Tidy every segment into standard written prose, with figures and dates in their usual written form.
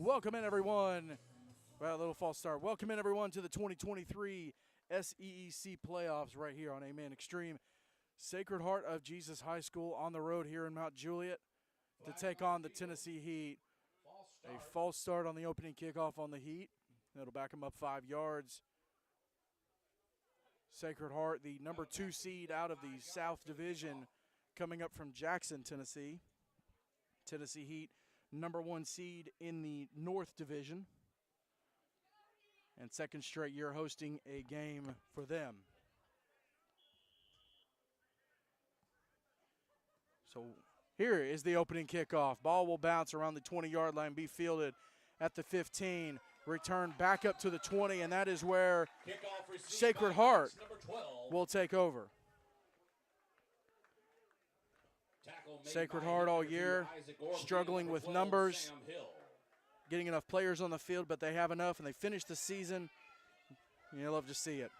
Welcome in, everyone. Well, a little false start. Welcome in, everyone, to the 2023 SEEC playoffs right here on Amen Extreme. Sacred Heart of Jesus High School on the road here in Mount Juliet to take on the Tennessee Heat. A false start on the opening kickoff on the Heat. That'll back them up 5 yards. Sacred Heart, the number 2 seed out of the South Division, coming up from Jackson, Tennessee. Tennessee Heat, number 1 seed in the North Division. And second straight year hosting a game for them. So here is the opening kickoff. Ball will bounce around the 20-yard line, be fielded at the 15, return back up to the 20, and that is where Sacred Heart will take over. Sacred Heart all year, struggling with numbers, getting enough players on the field, but they have enough, and they finish the season. You love to see it.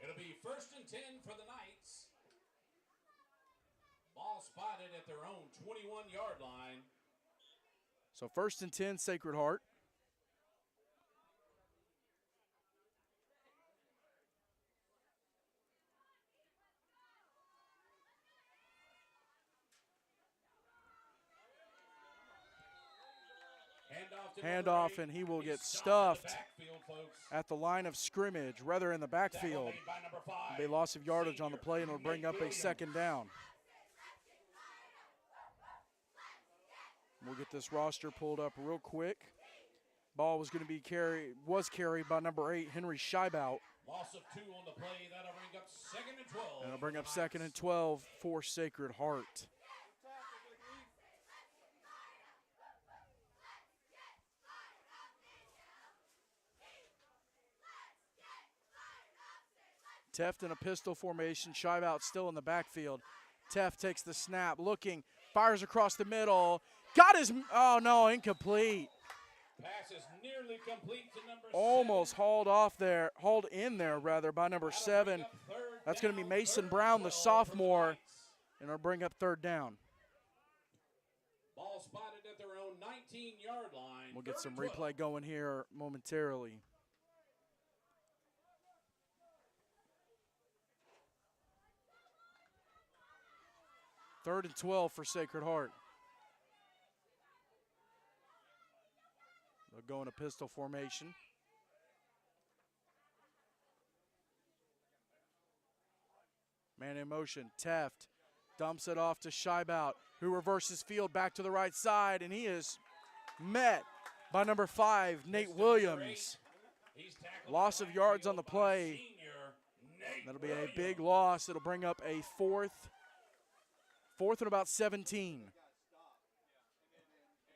It'll be 1st and 10 for the Knights. Ball spotted at their own 21-yard line. So 1st and 10, Sacred Heart. Handoff, and he will get stuffed at the line of scrimmage, rather in the backfield. It'll be a loss of yardage on the play, and it'll bring up a 2nd down. We'll get this roster pulled up real quick. Ball was going to be carried by number 8, Henry Scheibout. Loss of 2 on the play. That'll bring up 2nd and 12. And it'll bring up 2nd and 12 for Sacred Heart. Teft in a pistol formation. Scheibout still in the backfield. Teft takes the snap, looking, fires across the middle. Got his, oh no, incomplete. Pass is nearly complete to number 7. Almost hauled in there by number 7. That's going to be Mason Brown, the sophomore, and it'll bring up 3rd down. Ball spotted at their own 19-yard line. We'll get some replay going here momentarily. 3rd and 12 for Sacred Heart. They'll go in a pistol formation. Man in motion. Teft dumps it off to Scheibout, who reverses field back to the right side, and he is met by number 5, Nate Williams. Loss of yards on the play. That'll be a big loss. It'll bring up a 4th and about 17.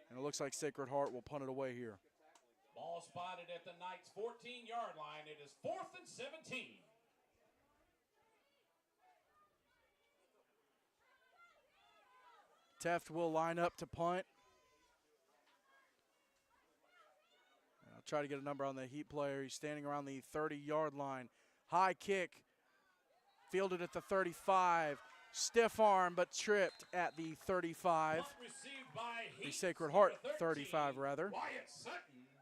And it looks like Sacred Heart will punt it away here. Ball spotted at the Knights' 14-yard line. It is 4th and 17. Teft will line up to punt. I'll try to get a number on the Heat player. He's standing around the 30-yard line. High kick, fielded at the 35. Stiff arm, but tripped at the 35. The Sacred Heart 35, rather.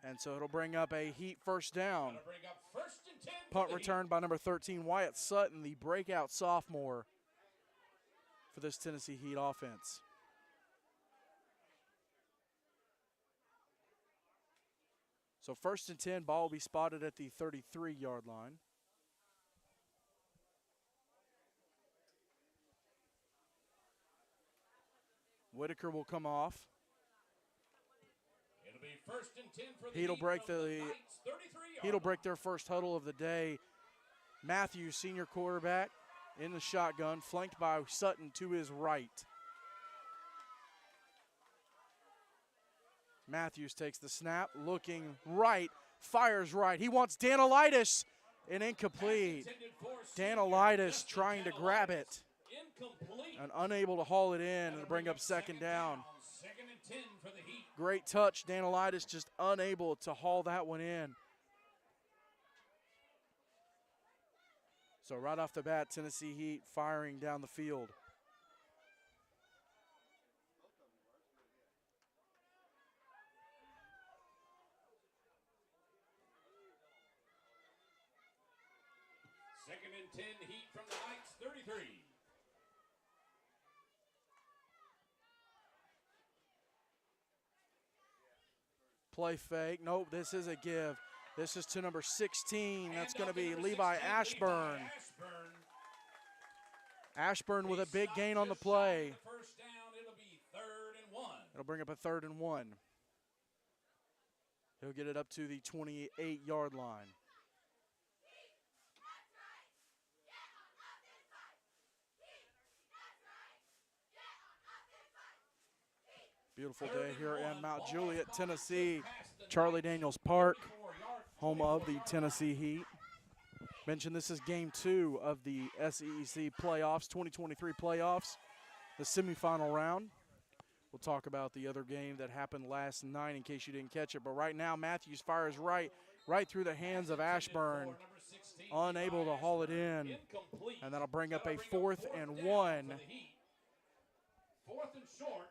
And so it'll bring up a Heat 1st down. Punt returned by number 13, Wyatt Sutton, the breakout sophomore for this Tennessee Heat offense. So 1st and 10, ball will be spotted at the 33-yard line. Whitaker will come off. It'll be 1st and 10 for the Heat'll break their first huddle of the day. Matthews, senior quarterback, in the shotgun, flanked by Sutton to his right. Matthews takes the snap, looking right, fires right. He wants Danilitis, and incomplete. Danilitis trying to grab it. And unable to haul it in and bring up 2nd down. 2nd and 10 for the Heat. Great touch. Danilitis just unable to haul that one in. So right off the bat, Tennessee Heat firing down the field. Second and 10 heat from the Knights, 33. Play fake. Nope, this is a give. This is to number 16. That's going to be Levi Ashburn. Ashburn with a big gain on the play. First down, it'll be 3rd and 1. It'll bring up a 3rd and 1. He'll get it up to the 28-yard line. Beautiful day here in Mount Juliet, Tennessee. Charlie Daniels Park, home of the Tennessee Heat. Mentioned this is game 2 of the SEEC playoffs, 2023 playoffs, the semifinal round. We'll talk about the other game that happened last night in case you didn't catch it. But right now, Matthews fires right through the hands of Ashburn, unable to haul it in. And that'll bring up a 4th and 1. 4th and short.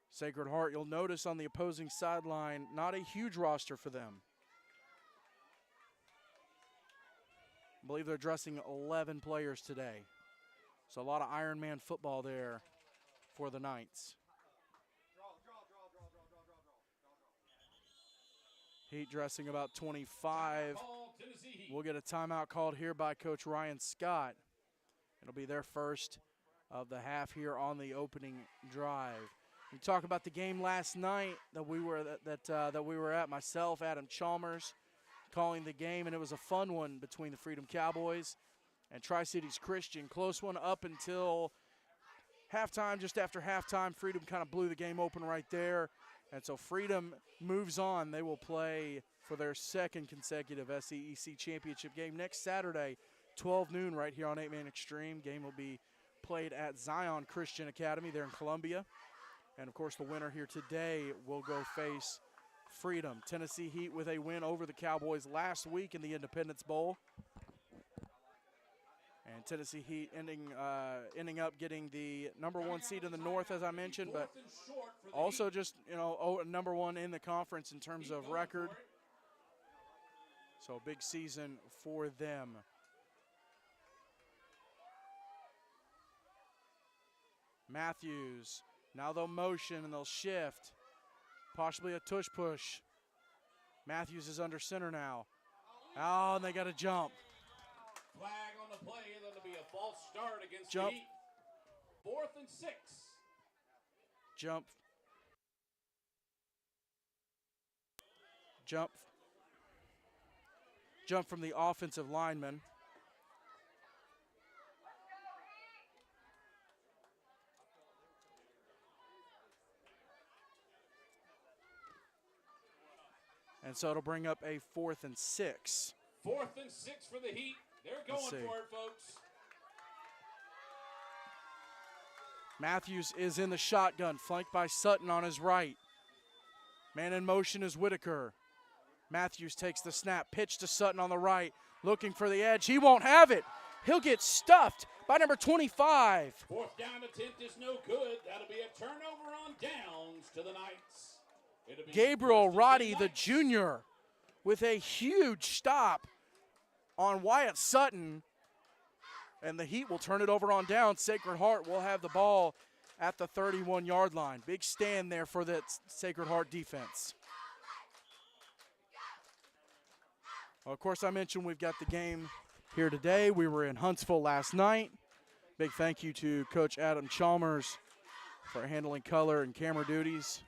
Sacred Heart, you'll notice on the opposing sideline, not a huge roster for them. I believe they're dressing 11 players today. So a lot of Ironman football there for the Knights. Heat dressing about 25. We'll get a timeout called here by Coach Ryan Scott. It'll be their first of the half here on the opening drive. We talk about the game last night that we were at. Myself, Adam Chalmers, calling the game, and it was a fun one between the Freedom Cowboys and Tri-Cities Christian. Close one up until halftime. Just after halftime, Freedom kind of blew the game open right there, and so Freedom moves on. They will play for their 2nd consecutive SEEC championship game next Saturday, 12 noon, right here on 8-Man Extreme. Game will be played at Zion Christian Academy there in Columbia. And, of course, the winner here today will go face Freedom. Tennessee Heat with a win over the Cowboys last week in the Independence Bowl. And Tennessee Heat ending up getting the #1 seed in the North, as I mentioned, but also just, #1 in the conference in terms of record. So, big season for them. Matthews. Now they'll motion and they'll shift. Possibly a tush push. Matthews is under center now. Oh, and they got a jump. Flag on the play, that'll be a false start against Jump. the Heat. 4th and 6. Jump. Jump. Jump from the offensive lineman. And so it'll bring up a 4th and 6. 4th and 6 for the Heat. They're going for it, folks. Matthews is in the shotgun, flanked by Sutton on his right. Man in motion is Whitaker. Matthews takes the snap, pitch to Sutton on the right, looking for the edge. He won't have it. He'll get stuffed by number 25. 4th down attempt is no good. That'll be a turnover on downs to the Knights. Gabriel Roddy, the junior, with a huge stop on Wyatt Sutton. And the Heat will turn it over on down. Sacred Heart will have the ball at the 31-yard line. Big stand there for the Sacred Heart defense. Well, of course, I mentioned we've got the game here today. We were in Huntsville last night. Big thank you to Coach Adam Chalmers for handling color and camera duties.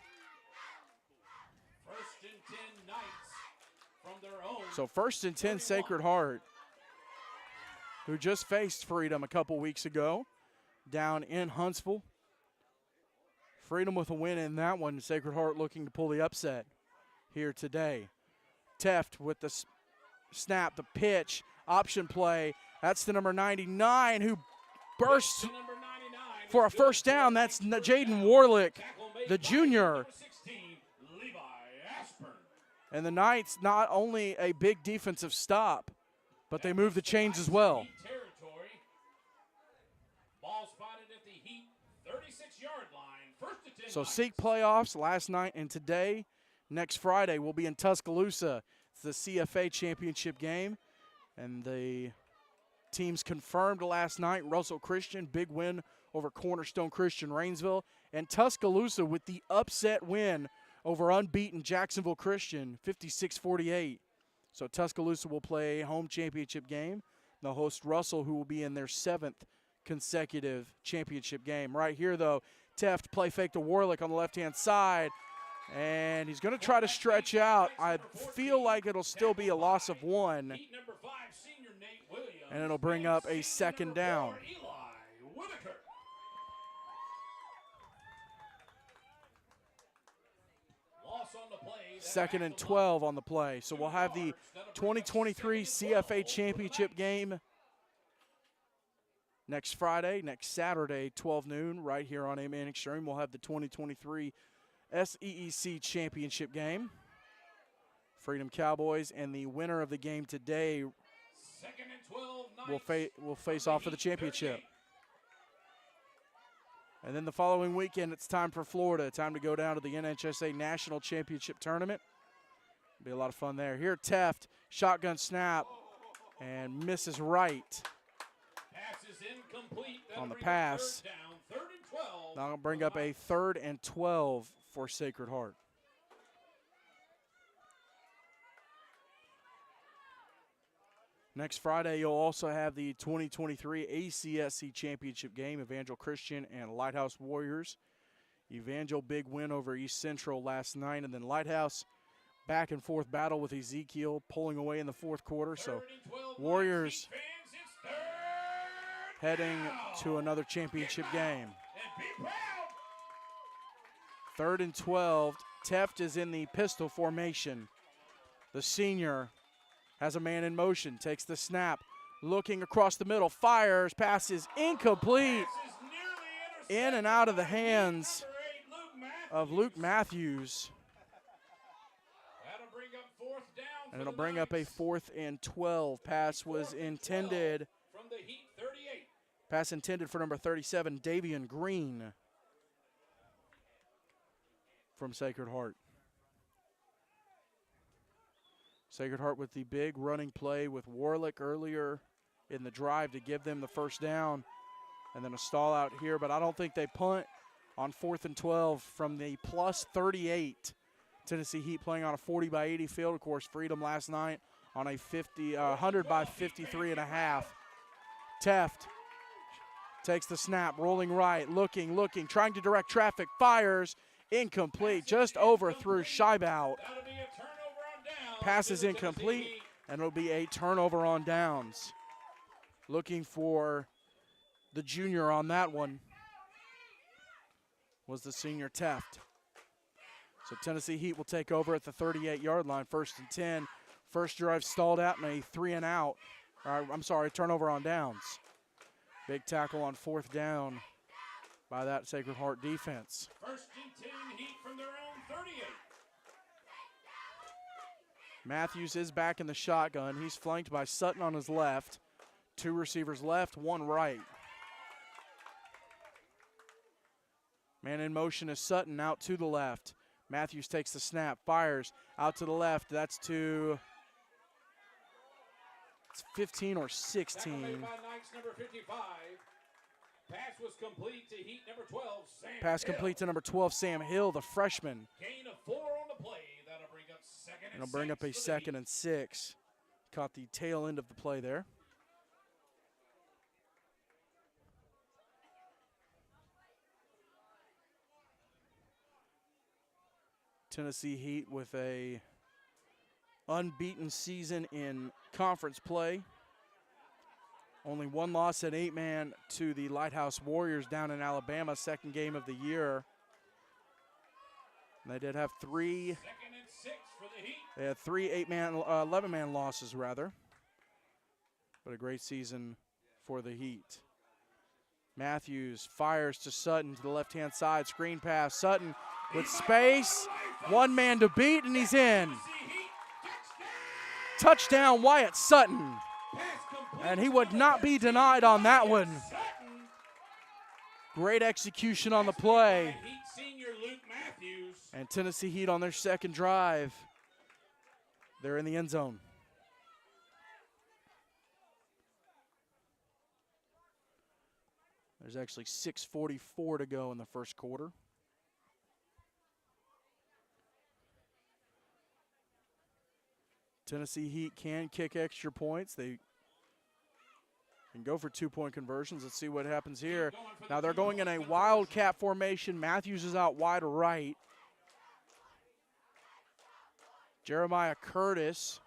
So 1st and 10, Sacred Heart, who just faced Freedom a couple weeks ago down in Huntsville. Freedom with a win in that one. Sacred Heart looking to pull the upset here today. Teft with the snap, the pitch, option play. That's the number 99 who bursts for a first down. That's Jaden Warlick, the junior. And the Knights, not only a big defensive stop, but they move the chains as well. Ball spotted at the Heat 36-yard line. 1st and 10. So SEEC playoffs last night and today. Next Friday we'll be in Tuscaloosa. It's the CFA championship game. And the Teams confirmed last night: Russell Christian, big win over Cornerstone Christian Rainsville, and Tuscaloosa with the upset win over unbeaten Jacksonville Christian, 56-48. So Tuscaloosa will play a home championship game. They'll host Russell, who will be in their 7th consecutive championship game. Right here, though, Teft play fake to Warlick on the left-hand side, and he's going to try to stretch out. I feel like it'll still be a loss of 1, and it'll bring up a second down. Second and 12 on the play. So we'll have the 2023 CFA Championship game next Friday, next Saturday, 12 noon, right here on A-Man Extreme. We'll have the 2023 SEEC Championship game. Freedom Cowboys, and the winner of the game today will face off for the championship. And then the following weekend, it's time for Florida. Time to go down to the NHSA National Championship Tournament. It'll be a lot of fun there. Here, Teft, shotgun snap, and misses right on the pass. Now going to bring up a 3rd and 12 for Sacred Heart. Next Friday, you'll also have the 2023 ACSC Championship game, Evangel Christian and Lighthouse Warriors. Evangel, big win over East Central last night, and then Lighthouse back and forth battle with Ezekiel, pulling away in the 4th quarter. So Warriors heading to another championship game. 3rd and 12. Teft is in the pistol formation. The senior has a man in motion, takes the snap, looking across the middle, fires, passes incomplete, in and out of the hands of Luke Matthews. And it'll bring up a 4th and 12. Pass was intended. Pass intended for number 37, Davian Green from Sacred Heart. Sacred Heart with the big running play with Warlick earlier in the drive to give them the first down, and then a stall out here, but I don't think they punt on 4th and 12 from the plus 38. Tennessee Heat playing on a 40-by-80 field. Of course, Freedom last night on a 100-by-53.5. Teft takes the snap, rolling right, looking, trying to direct traffic, fires, incomplete, just overthrew Scheibout. Pass is incomplete, and it'll be a turnover on downs. Looking for the junior on that one was the senior Teft. So Tennessee Heat will take over at the 38-yard line, 1st and 10. First drive stalled out and a 3-and-out. Turnover on downs. Big tackle on 4th down by that Sacred Heart defense. 1st and 10, Heat from their own 38. Matthews is back in the shotgun. He's flanked by Sutton on his left. 2 receivers left, 1 right. Man in motion is Sutton out to the left. Matthews takes the snap, fires out to the left. That's to 15 or 16. By Knights, number 55. Pass was complete to Heat number 12, Sam Pass Hill. complete to number 12, Sam Hill, the freshman. Gain of 4 on the play. That'll bring up 2nd and 6. It'll bring up a 2nd and 6. Caught the tail end of the play there. Tennessee Heat with a unbeaten season in conference play. Only 1 loss at 8-man to the Lighthouse Warriors down in Alabama, 2nd game of the year. And they did have 3. 2nd and 6 for the Heat. They had 3 11-man losses rather. But a great season for the Heat. Matthews fires to Sutton to the left-hand side, screen pass. Sutton with space, 1 man to beat, and he's in. Touchdown, Wyatt Sutton. And he would not be denied on that one. Great execution on the play. And Tennessee Heat on their 2nd drive. They're in the end zone. There's actually 6:44 to go in the first quarter. Tennessee Heat can kick extra points. They can go for two-point conversions. Let's see what happens here. Now they're going in a wildcat formation. Matthews is out wide right. Jeremiah Curtis,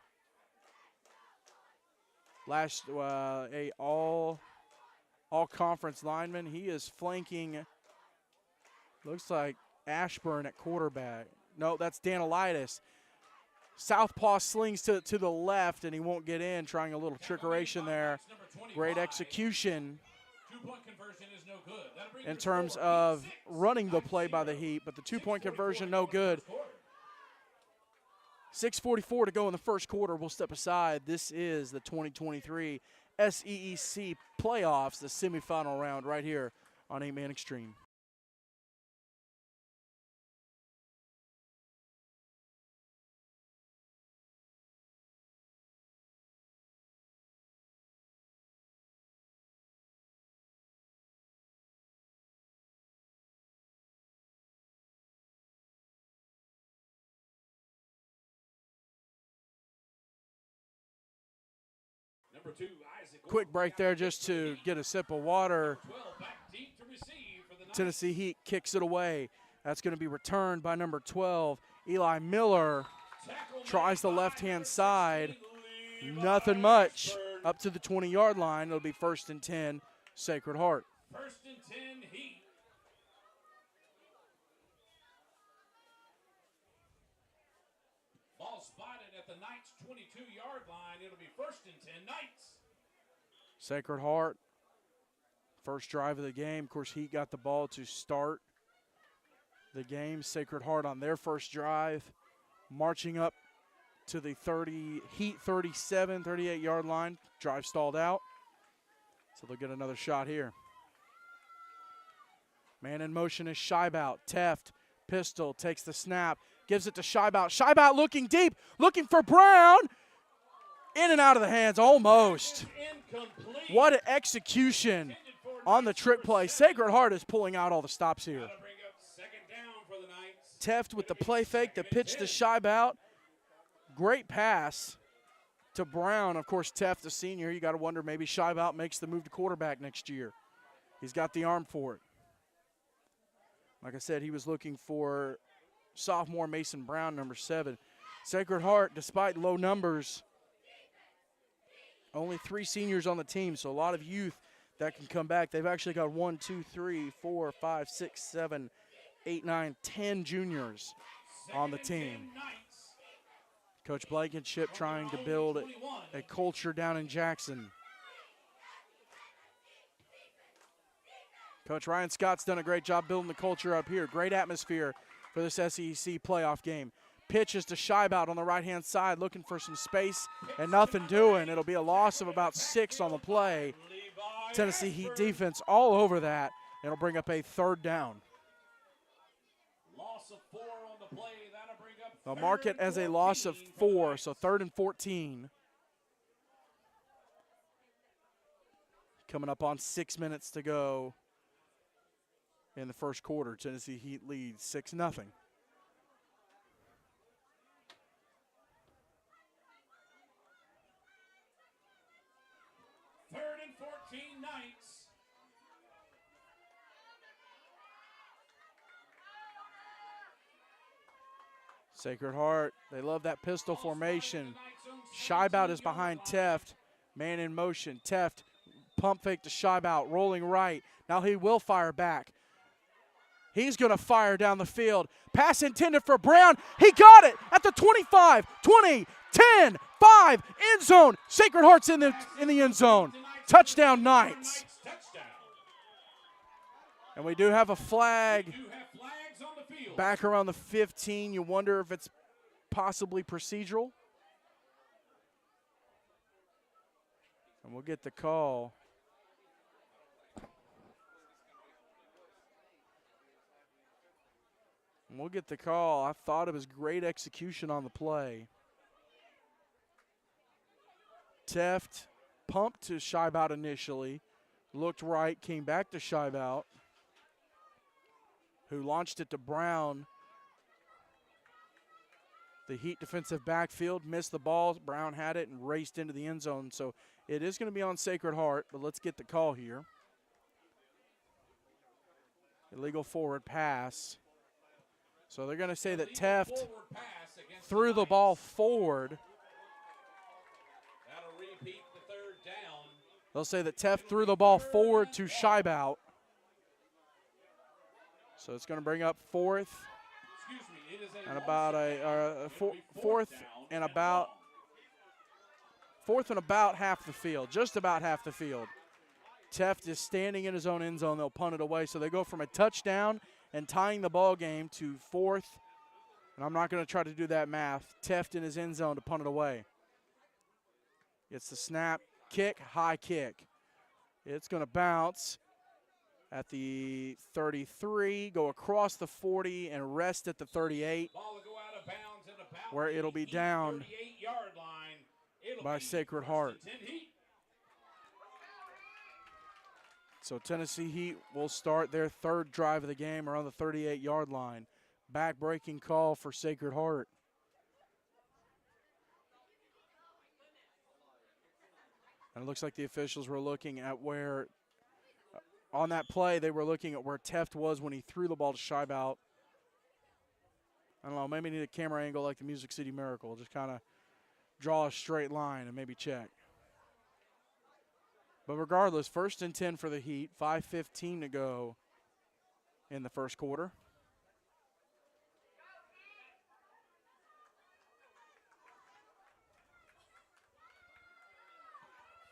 a all-conference lineman. He is flanking, looks like Ashburn at quarterback. No, that's Danilitis. Southpaw slings to the left, and he won't get in, trying a little trickeration there. Great execution in terms of running the play by the Heat, but the two-point conversion no good. 6:44 to go in the first quarter. We'll step aside. This is the 2023 SEEC playoffs, the semifinal round right here on 8-Man Extreme. Quick break there just to get a sip of water. Tennessee Heat kicks it away. That's going to be returned by number 12. Eli Miller tries the left-hand side. Nothing much. Up to the 20-yard line. It'll be 1st and 10, Sacred Heart. 1st and 10, Heat. Ball spotted at the Knights' 22-yard line. It'll be 1st and 10, Knights. Sacred Heart, first drive of the game. Of course, Heat got the ball to start the game. Sacred Heart on their first drive, marching up to the Heat 37, 38-yard line. Drive stalled out, so they'll get another shot here. Man in motion is Scheibout. Teft, pistol, takes the snap, gives it to Scheibout. Scheibout looking deep, looking for Brown. In and out of the hands, almost. What an execution on the trick play. Sacred Heart is pulling out all the stops here. Teft with the play fake, the pitch to Scheibout. Great pass to Brown. Of course, Teft, the senior, you got to wonder maybe Scheibout makes the move to quarterback next year. He's got the arm for it. Like I said, he was looking for sophomore Mason Brown, number 7. Sacred Heart, despite low numbers, only 3 seniors on the team, so a lot of youth that can come back. They've actually got 1, 2, 3, 4, 5, 6, 7, 8, 9, 10 juniors on the team. Coach Blankenship trying to build a culture down in Jackson. Coach Ryan Scott's done a great job building the culture up here. Great atmosphere for this SEC playoff game. Pitches to Scheibout on the right-hand side, looking for some space and nothing doing. It'll be a loss of about 6 on the play. Tennessee Heat defense all over that. It'll bring up a 3rd down. Loss of 4 on the play. That'll bring up. They'll mark it as a loss of 4, so 3rd and 14. Coming up on 6 minutes to go in the first quarter. Tennessee Heat leads 6-0. Knights. Sacred Heart, they love that pistol formation. Scheibout is behind Teft. Man in motion. Teft, pump fake to Scheibout, rolling right. Now he will fire back. He's going to fire down the field. Pass intended for Brown. He got it at the 25, 20, 10, 5, end zone. Sacred Heart's in the end zone. Touchdown, Knights. And we do have a flag back around the 15. You wonder if it's possibly procedural. And we'll get the call. I thought it was great execution on the play. Teft pumped to Scheibout initially, looked right, came back to Scheibout, who launched it to Brown. The Heat defensive backfield missed the ball. Brown had it and raced into the end zone. So it is going to be on Sacred Heart, but let's get the call here. Illegal forward pass. So they're going to say that Teft threw the ball forward. That'll repeat the third down. They'll say that Teft threw the ball forward to Scheibout. So it's going to bring up fourth and about fourth and about half the field, just about half the field. Teft is standing in his own end zone. They'll punt it away. So they go from a touchdown and tying the ball game to fourth. And I'm not going to try to do that math. Teft in his end zone to punt it away. It's the snap, kick, high kick. It's going to bounce at the 33, go across the 40, and rest at the 38, Ball will go out of bounds at about where it'll be down 38-yard line. It'll by be Sacred first Heart. and 10 Heat. So Tennessee Heat will start their third drive of the game around the 38-yard line. Back-breaking call for Sacred Heart. And it looks like the officials were looking at where, on that play, they were looking at where Teft was when he threw the ball to Scheibout. I don't know, maybe need a camera angle like the Music City Miracle. Just kind of draw a straight line and maybe check. But regardless, 1st and 10 for the Heat, 5:15 to go in the first quarter.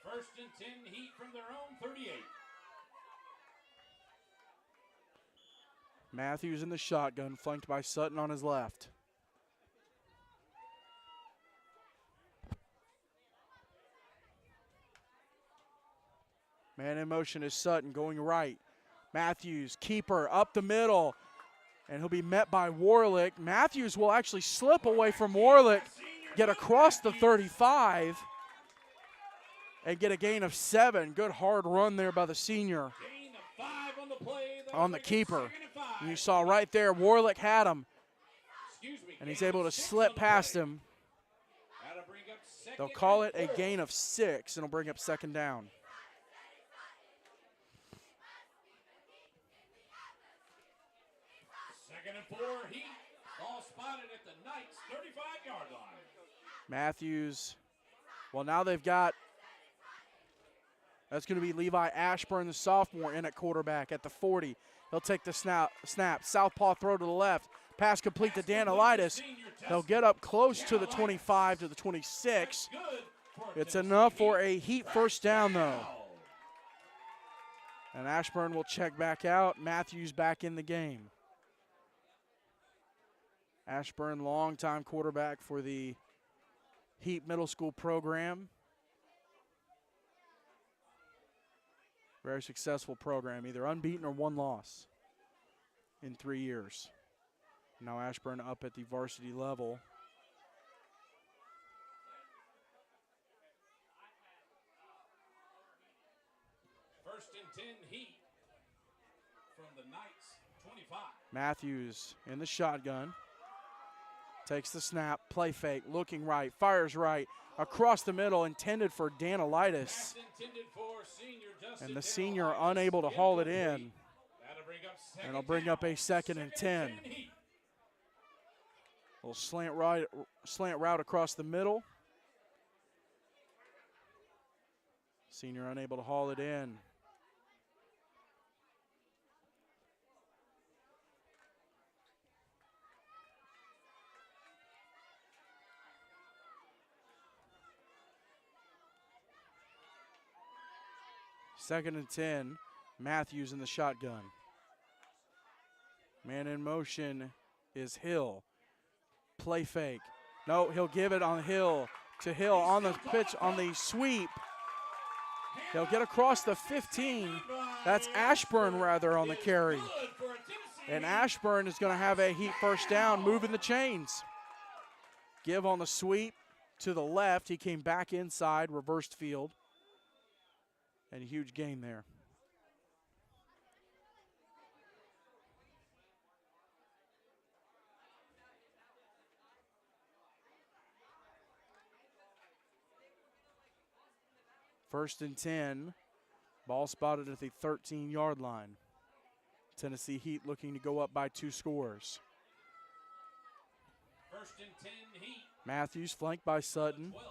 First and 10 Heat from their own 38. Matthews in the shotgun, flanked by Sutton on his left. Man in motion is Sutton going right. Matthews, keeper, up the middle, and he'll be met by Warlick. Matthews will actually slip away from Warlick, get across the 35, and get a gain of 7. Good hard run there by the senior. Gain of 5 on the play. On the keeper. And you saw right there, Warlick had him, Excuse me, and he's gain able of to 6 slip on the past play. him. That'll bring up second They'll call and it a 4. gain of 6, and it'll bring up 2nd down. Second and 4 Heat. Ball spotted at the Knights 35-yard line. Matthews, well, now they've got, that's going to be Levi Ashburn, the sophomore, in at quarterback at the 40. He'll take the snap. Southpaw throw to the left. Pass complete to Danilitis. He'll get up close to the 25 to the 26. It's enough for a Heat first down, though. And Ashburn will check back out. Matthews back in the game. Ashburn, longtime quarterback for the Heat Middle School program. Very successful program, either unbeaten or 1 loss in 3 years. Now Ashburn up at the varsity level. First and 10 Heat from the Knights 25. Matthews in the shotgun. Takes the snap, play fake, looking right, fires right, across the middle, intended for Danilitis. And the senior unable to haul it in. And it'll bring up a 2nd and 10. Little slant route across the middle. Senior unable to haul it in. Second and 10, Matthews in the shotgun. Man in motion is Hill. Play fake. No, he'll give it on Hill to Hill on the pitch, on the sweep. He'll get across the 15. That's Ashburn, rather, on the carry. And Ashburn is going to have a Heat first down, moving the chains. Give on the sweep to the left. He came back inside, reversed field. And a huge gain there. First and 10. Ball spotted at the 13-yard line. Tennessee Heat looking to go up by 2 scores. First and 10 Heat. Matthews flanked by Sutton. 12.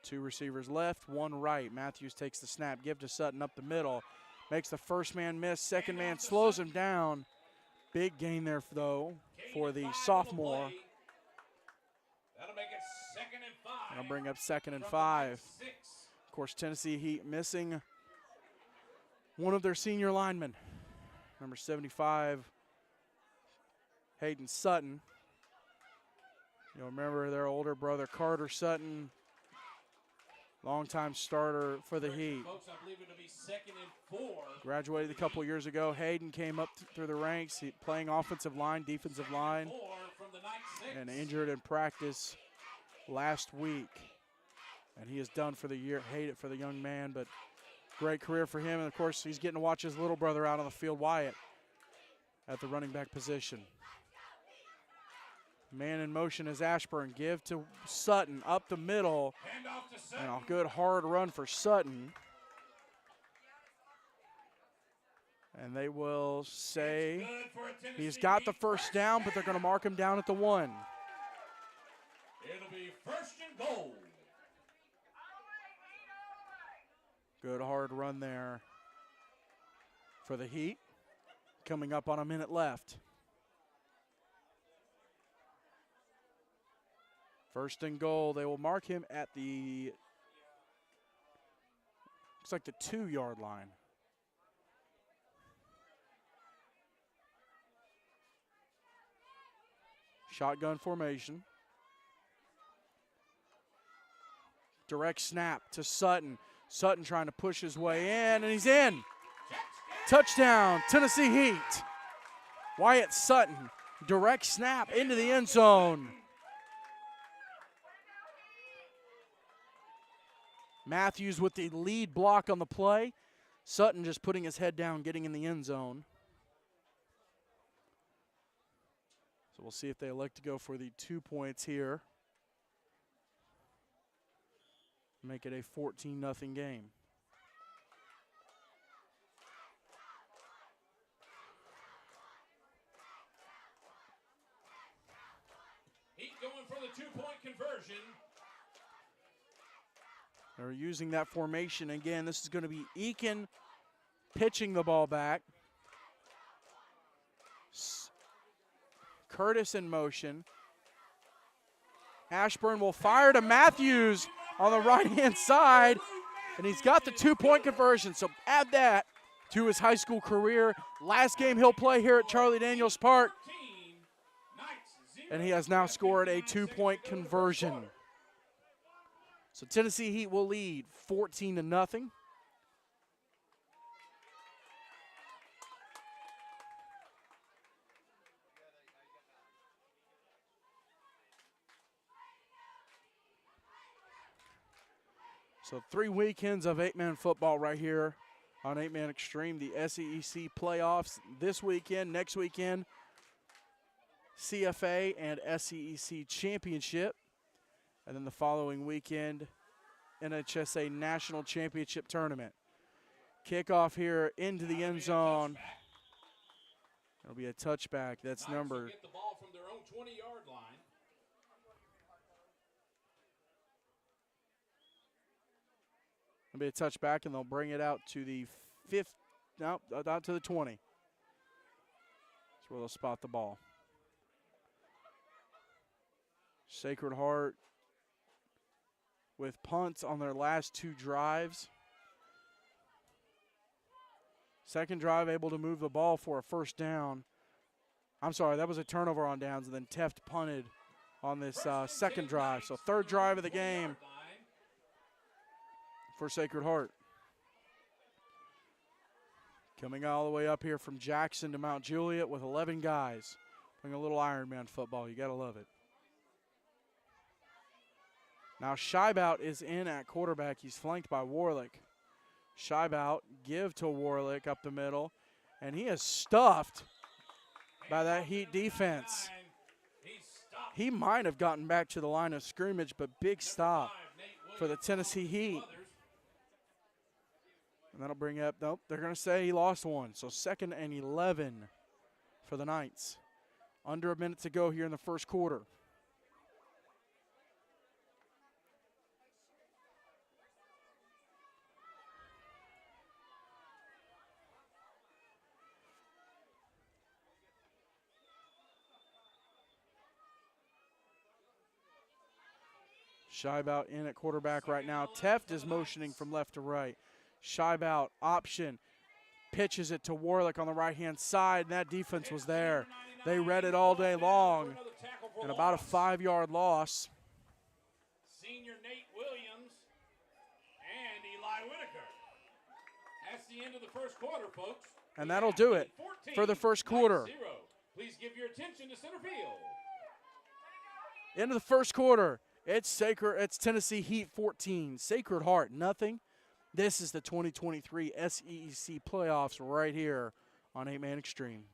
2 receivers left, 1 right. Matthews takes the snap, give to Sutton up the middle. Makes the first man miss, second man slows him down. Big gain there, though, for the sophomore. That'll make it 2nd and 5. That'll bring up 2nd and 5. Of course, Tennessee Heat missing one of their senior linemen, number 75, Hayden Sutton. You'll remember their older brother, Carter Sutton, longtime starter for the Heat. Folks, I believe it'll be 2nd and 4. Graduated a couple years ago. Hayden came up through the ranks, playing offensive line, defensive line, From the night 6. and injured in practice last week. And he is done for the year. Hate it for the young man, but great career for him. And, of course, he's getting to watch his little brother out on the field, Wyatt, at the running back position. Man in motion is Ashburn. Give to Sutton up the middle. Handoff to Sutton. And a good hard run for Sutton. And they will say he's got the first down, but they're going to mark him down at the 1. It'll be 1st and goal. Good hard run there for the Heat. Coming up on a minute left. 1st and goal. They will mark him at the, looks like the 2-yard line. Shotgun formation. Direct snap to Sutton. Sutton trying to push his way in, and he's in. Touchdown, Tennessee Heat. Wyatt Sutton, direct snap into the end zone. Matthews with the lead block on the play. Sutton just putting his head down, getting in the end zone. So we'll see if they elect to go for the 2 points here. Make it a 14-0 game. Heat going for the 2-point conversion. They're using that formation again. This is going to be Eakin pitching the ball back. Curtis in motion. Ashburn will fire to Matthews on the right-hand side, and he's got the 2-point conversion. So add that to his high school career. Last game he'll play here at Charlie Daniels Park, and he has now scored a 2-point conversion. So Tennessee Heat will lead 14-0. So 3 weekends of 8-man football right here on 8-Man Extreme. The SEEC playoffs this weekend, next weekend, CFA and SEEC championship. And then the following weekend, NHSA National Championship Tournament. Kickoff here into the end zone. It'll be a touchback. That's number. Get the ball from their own 20-yard line. It'll be a touchback, and they'll bring it out to the 5th. No, out to the 20. That's where they'll spot the ball. Sacred Heart with punts on their last 2 drives. Second drive able to move the ball for a first down. I'm sorry, that was a turnover on downs, and then Teft punted on this second drive. So 3rd drive of the game for Sacred Heart. Coming all the way up here from Jackson to Mount Juliet with 11 guys. Playing a little Ironman football. You got to love it. Now Scheibout is in at quarterback. He's flanked by Warlick. Scheibout give to Warlick up the middle, and he is stuffed by that Heat defense. He might have gotten back to the line of scrimmage, but big stop for the Tennessee Heat. And that'll bring up, nope, they're going to say he lost one. So 2nd and 11 for the Knights. Under a minute to go here in the first quarter. Scheibout in at quarterback right now. Teft is motioning from left to right. Scheibout option, pitches it to Warlick on the right-hand side, and that defense was there. They read it all day long, and about a 5-yard loss. Senior Nate Williams and Eli Whitaker. That's the end of the first quarter, folks. And that'll do it for the first quarter. Please give your attention to center field. Into the first quarter. It's Tennessee Heat 14, Sacred Heart nothing. This is the 2023 SEEC playoffs right here on 8-Man Extreme.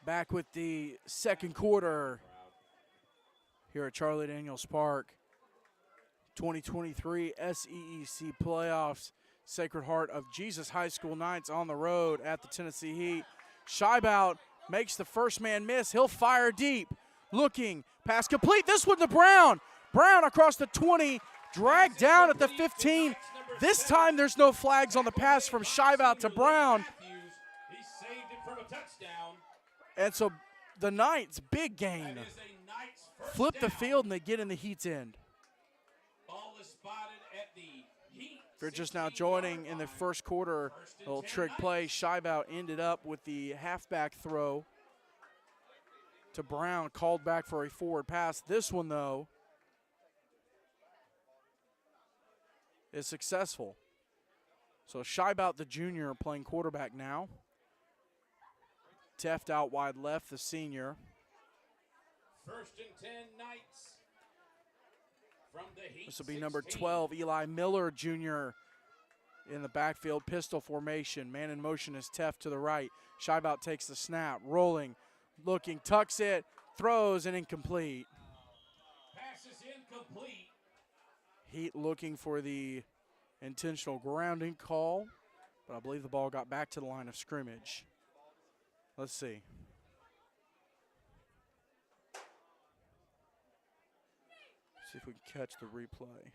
Back with the second quarter here at Charlie Daniels Park. 2023 SEEC playoffs. Sacred Heart of Jesus High School Knights on the road at the Tennessee Heat. Scheibout makes the first man miss. He'll fire deep. Looking, pass complete. This one to Brown. Brown across the 20, dragged down at the 15. This time there's no flags on the pass from Scheibout to Brown. He saved it from a touchdown. And so the Knights, big gain. That is a Knights first Flip the down. field and they get in the Heat's end. Ball is spotted at the Heat If you're just now joining in the first quarter, a little trick play. Scheibout ended up with the halfback throw to Brown, called back for a forward pass. This one, though, is successful. So Scheibout, the junior, playing quarterback now. Teft out wide left, the senior. 1st and 10 Knights. From the Heat This will be 16. number 12, Eli Miller Jr. in the backfield, pistol formation. Man in motion is Teft to the right. Scheibout takes the snap, rolling, looking, tucks it, throws, and incomplete. Pass is incomplete. Heat looking for the intentional grounding call, but I believe the ball got back to the line of scrimmage. Let's see. See if we can catch the replay.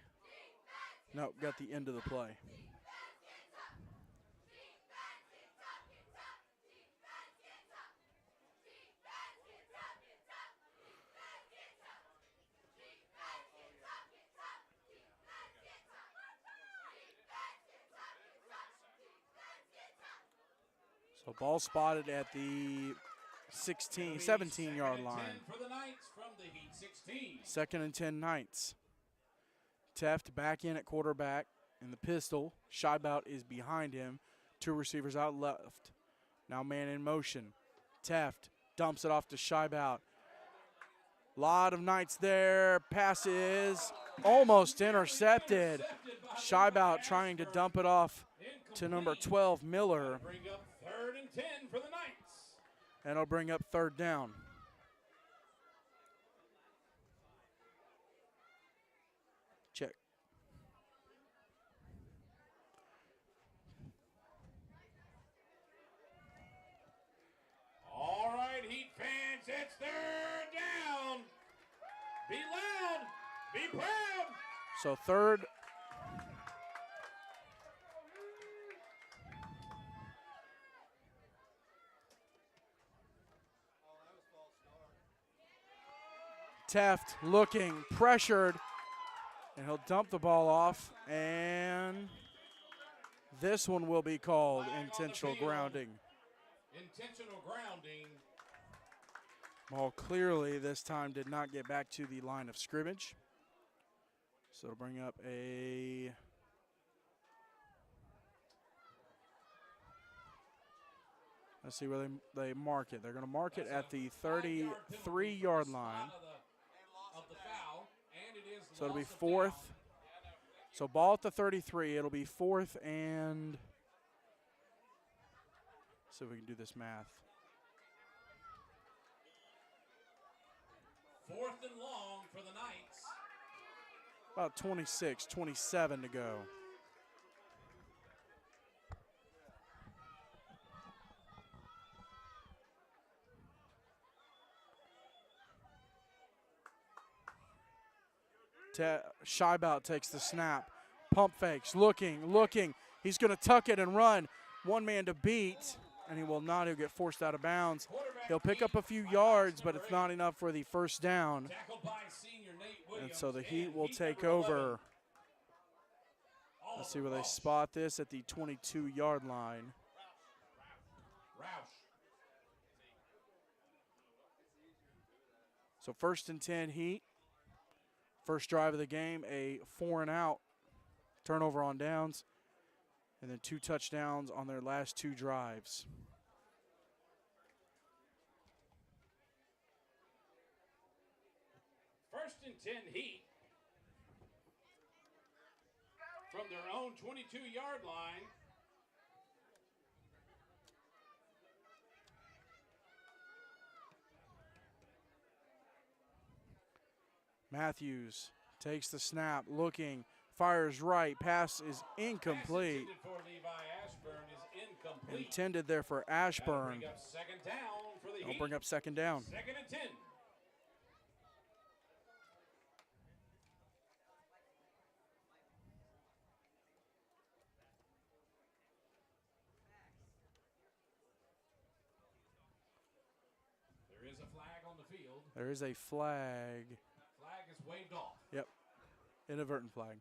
No, got the end of the play. So ball spotted at the 17-yard line. For the Knights from the Heat 16. 2nd and 10 Knights. Teft back in at quarterback in the pistol. Scheibout is behind him. 2 receivers out left. Now man in motion. Teft dumps it off to Scheibout. Lot of Knights there. Pass is almost intercepted. Scheibout trying to dump it off to number 12, Miller. Bring up 3rd and 10 for the Knights. And it'll bring up 3rd down. Check. All right, Heat fans, it's 3rd down. Be loud, be proud. So 3rd. Teft looking, pressured, and he'll dump the ball off, and this one will be called intentional grounding. Intentional grounding. Ball clearly this time did not get back to the line of scrimmage. So it'll bring up a let's see where they mark it. They're going to mark it at the 33-yard line. So it'll be 4th. So ball at the 33. It'll be 4th and see if we can do this math. 4th and long for the Knights. About 26, 27 to go. Scheibout takes the snap. Pump fakes, looking. He's going to tuck it and run. One man to beat, and he will not. He'll get forced out of bounds. He'll pick up a few yards, but it's not enough for the 1st down. And so the Heat will take over. Let's see where they spot this at the 22-yard line. So 1st and 10 Heat. First drive of the game, a 4-and-out turnover on downs, and then 2 touchdowns on their last 2 drives. First and 10 Heat from their own 22-yard line. Matthews takes the snap, looking, fires right, pass is incomplete. Intended there for Ashburn. They'll bring up 2nd down. 2nd and 10. There is a flag on the field. There is a flag. Flag is waved off. Yep, inadvertent flag.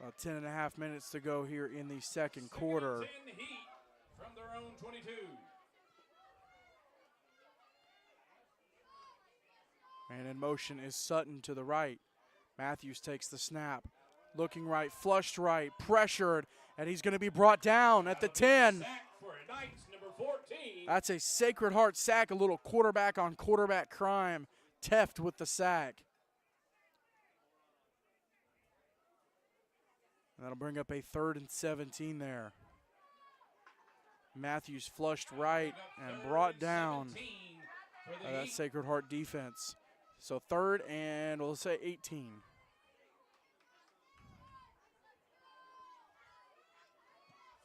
About 10 and a half minutes to go here in the second quarter. 10 Heat from their own 22. And in motion is Sutton to the right. Matthews takes the snap. Looking right, flushed right, pressured, and he's going to be brought down at the 10. Sack for Knights, number 14. That's a Sacred Heart sack, a little quarterback on quarterback crime. Teft with the sack. And that'll bring up a 3rd and 17 there. Matthews flushed right and brought down by that Sacred Heart defense. So 3rd and we'll say 18.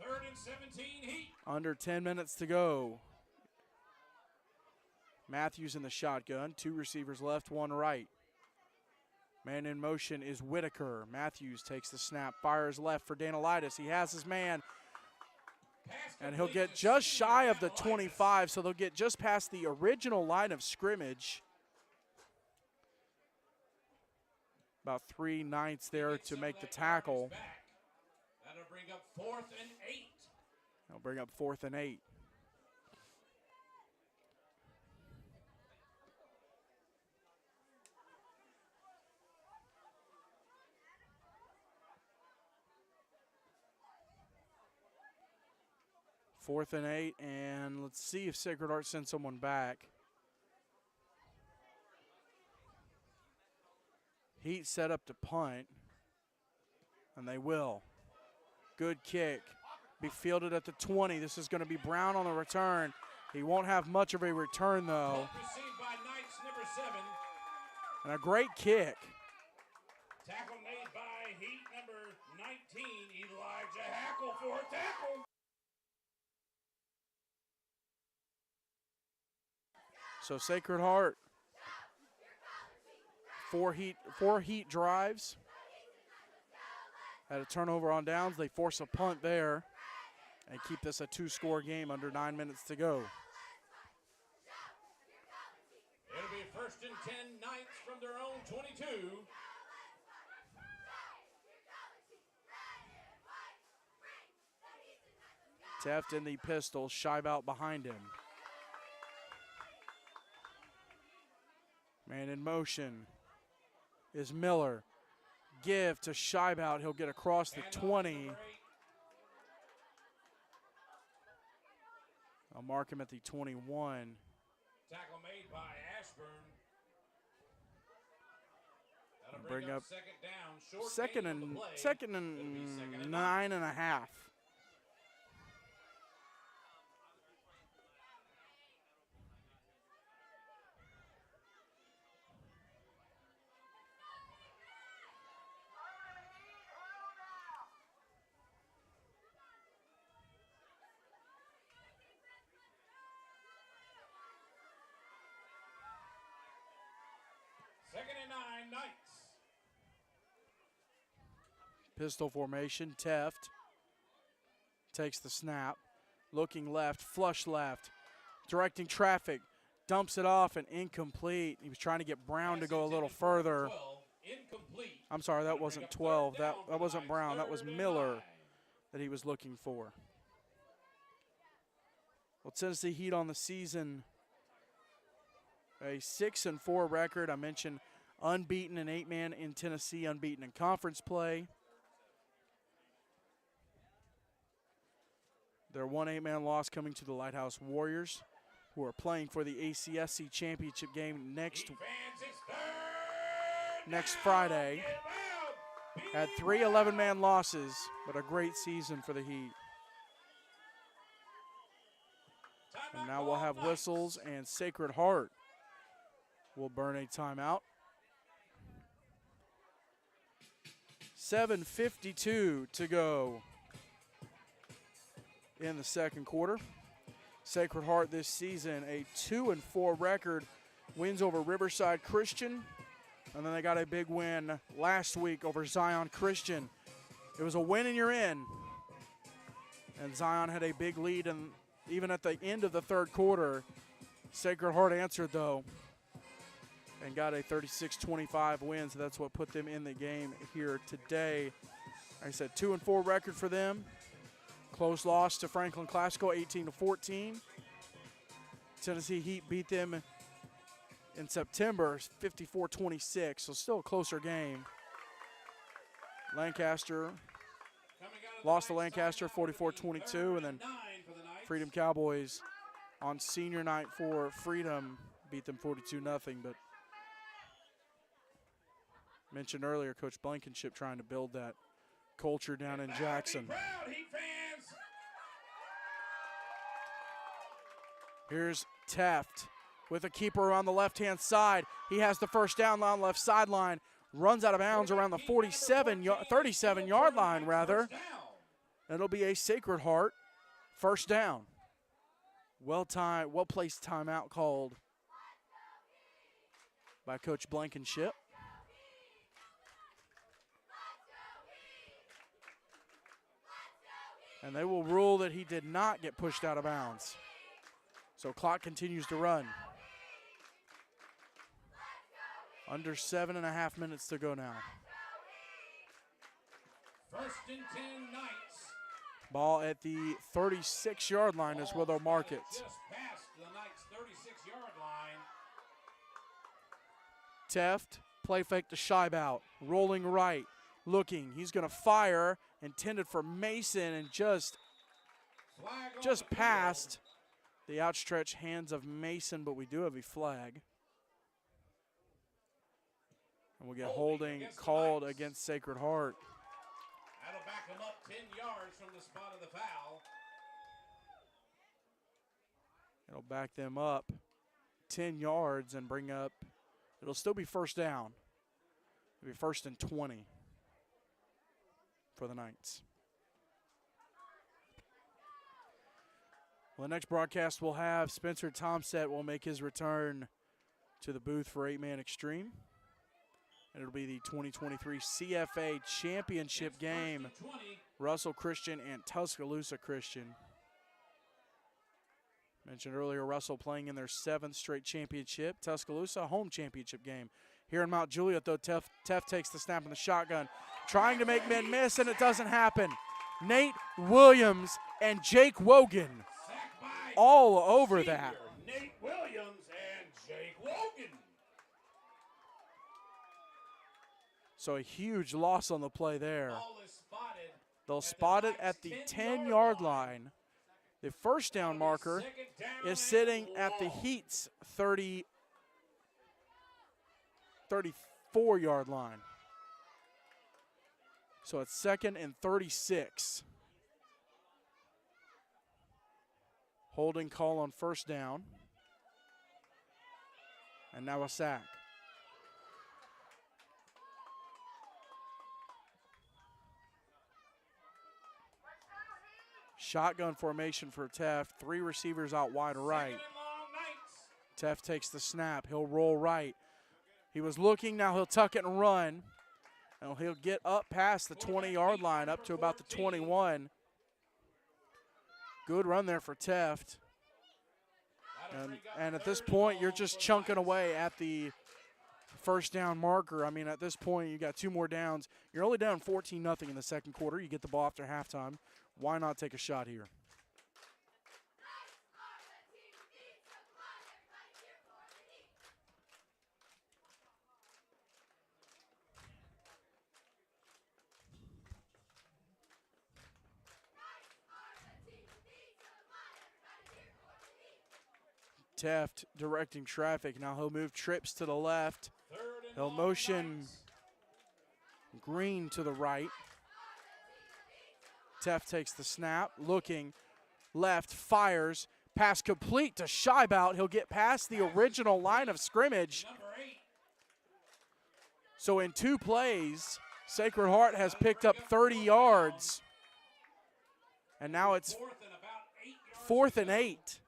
Third and 17 Heat. Under 10 minutes to go. Matthews in the shotgun. 2 receivers left, 1 right. Man in motion is Whitaker. Matthews takes the snap, fires left for Danilitis. He has his man, and he'll get just shy of the 25, so they'll get just past the original line of scrimmage. About 3 Knights there to make the tackle. That'll bring up 4th and 8. They'll bring up 4th and 8. Fourth and 8, and let's see if Sacred Heart sends someone back. Heat set up to punt, and they will. Good kick. Be fielded at the 20. This is going to be Brown on the return. He won't have much of a return, though. Received by Knights, number 7. And a great kick. Tackle made by Heat, number 19, Elijah Hackle for a tackle. So Sacred Heart, 4 heat drives. Had a turnover on downs. They force a punt there and keep this a 2-score game under 9 minutes to go. It'll be 1st and 10 Knights from their own 22. Teft in the pistol, Scheibout behind him. Man in motion is Miller. Give to Scheibout. He'll get across the 20. I'll mark him at the 21. Tackle made by Ashburn. That'll Bring up 2nd down. Short second gain on the and play. second It'll be and 2nd and 9.5. Second and 9 Knights. Pistol formation, Teft takes the snap, looking left, flush left, directing traffic, dumps it off and incomplete. He was trying to get Brown to go a little further. 12, incomplete. I'm sorry, that wasn't 12. That wasn't Brown. That was Miller that he was looking for. Well, Tennessee Heat on the season, a 6-4 record. I mentioned unbeaten in 8-man in Tennessee, unbeaten in conference play. Their 1 8-man loss coming to the Lighthouse Warriors, who are playing for the ACSC championship game next Friday. Had 3 11-man losses, but a great season for the Heat. And now we'll have whistles, and Sacred Heart will burn a timeout. 7:52 to go in the second quarter. Sacred Heart this season, a 2-4 record, wins over Riverside Christian, and then they got a big win last week over Zion Christian. It was a win and you're in, and Zion had a big lead, and even at the end of the third quarter, Sacred Heart answered though and got a 36-25 win, so that's what put them in the game here today. Like I said, 2-4 record for them. Close loss to Franklin Classical, 18-14. Tennessee Heat beat them in September, 54-26, so still a closer game. Lancaster lost to Lancaster, 44-22, and then Freedom Cowboys on senior night for Freedom beat them 42-0. But mentioned earlier, Coach Blankenship trying to build that culture down in Jackson. Here's Teft with a keeper on the left-hand side. He has the first down on left sideline. Runs out of bounds around the 37-yard line, rather. It'll be a Sacred Heart first down. Well-placed timeout called by Coach Blankenship. And they will rule that he did not get pushed out of bounds. So clock continues to run. Under 7.5 minutes to go now. First and 10 Knights. Ball at the 36-yard line is where they'll mark it. Just past the Knights' 36-yard line. Teft, play fake to Scheibout. Rolling right, looking. He's going to fire, intended for Mason, and just past the outstretched hands of Mason, but we do have a flag. And we'll get holding called against Sacred Heart. That'll back him up 10 yards from the spot of the foul. It'll back them up 10 yards and bring up, it'll still be first down. It'll be first and 20 for the Knights. Well, the next broadcast we'll have Spencer Tomset will make his return to the booth for 8-Man Extreme. And it'll be the 2023 CFA Championship game. Russell Christian and Tuscaloosa Christian. Mentioned earlier, Russell playing in their 7th straight championship. Tuscaloosa, home championship game. Here in Mount Juliet, though, Teft takes the snap in the shotgun. Trying to make men miss, and it doesn't happen. Nate Williams and Jake Wogan all over that. Nate Williams and Jake Wogan. So a huge loss on the play there. They'll Spotted spot it at the 10-yard line. The first down marker is sitting at the Heat's 34-yard line. So it's 2nd and 36. Holding call on first down. And now a sack. Shotgun formation for Teft. 3 receivers out wide right. Teft takes the snap. He'll roll right. He was looking. Now he'll tuck it and run. And he'll get up past the 20-yard line, up to about the 21. Good run there for Teft. And at this point, you're just chunking away at the first down marker. I mean, at this point, you got 2 more downs. You're only down 14-0 in the second quarter. You get the ball after halftime. Why not take a shot here? Teft directing traffic. Now he'll move trips to the left. He'll motion Green to the right. Teft takes the snap, looking left, fires. Pass complete to Scheibout. He'll get past the original line of scrimmage. So in 2 plays, Sacred Heart has picked up 30 yards. And now it's 4th and 8.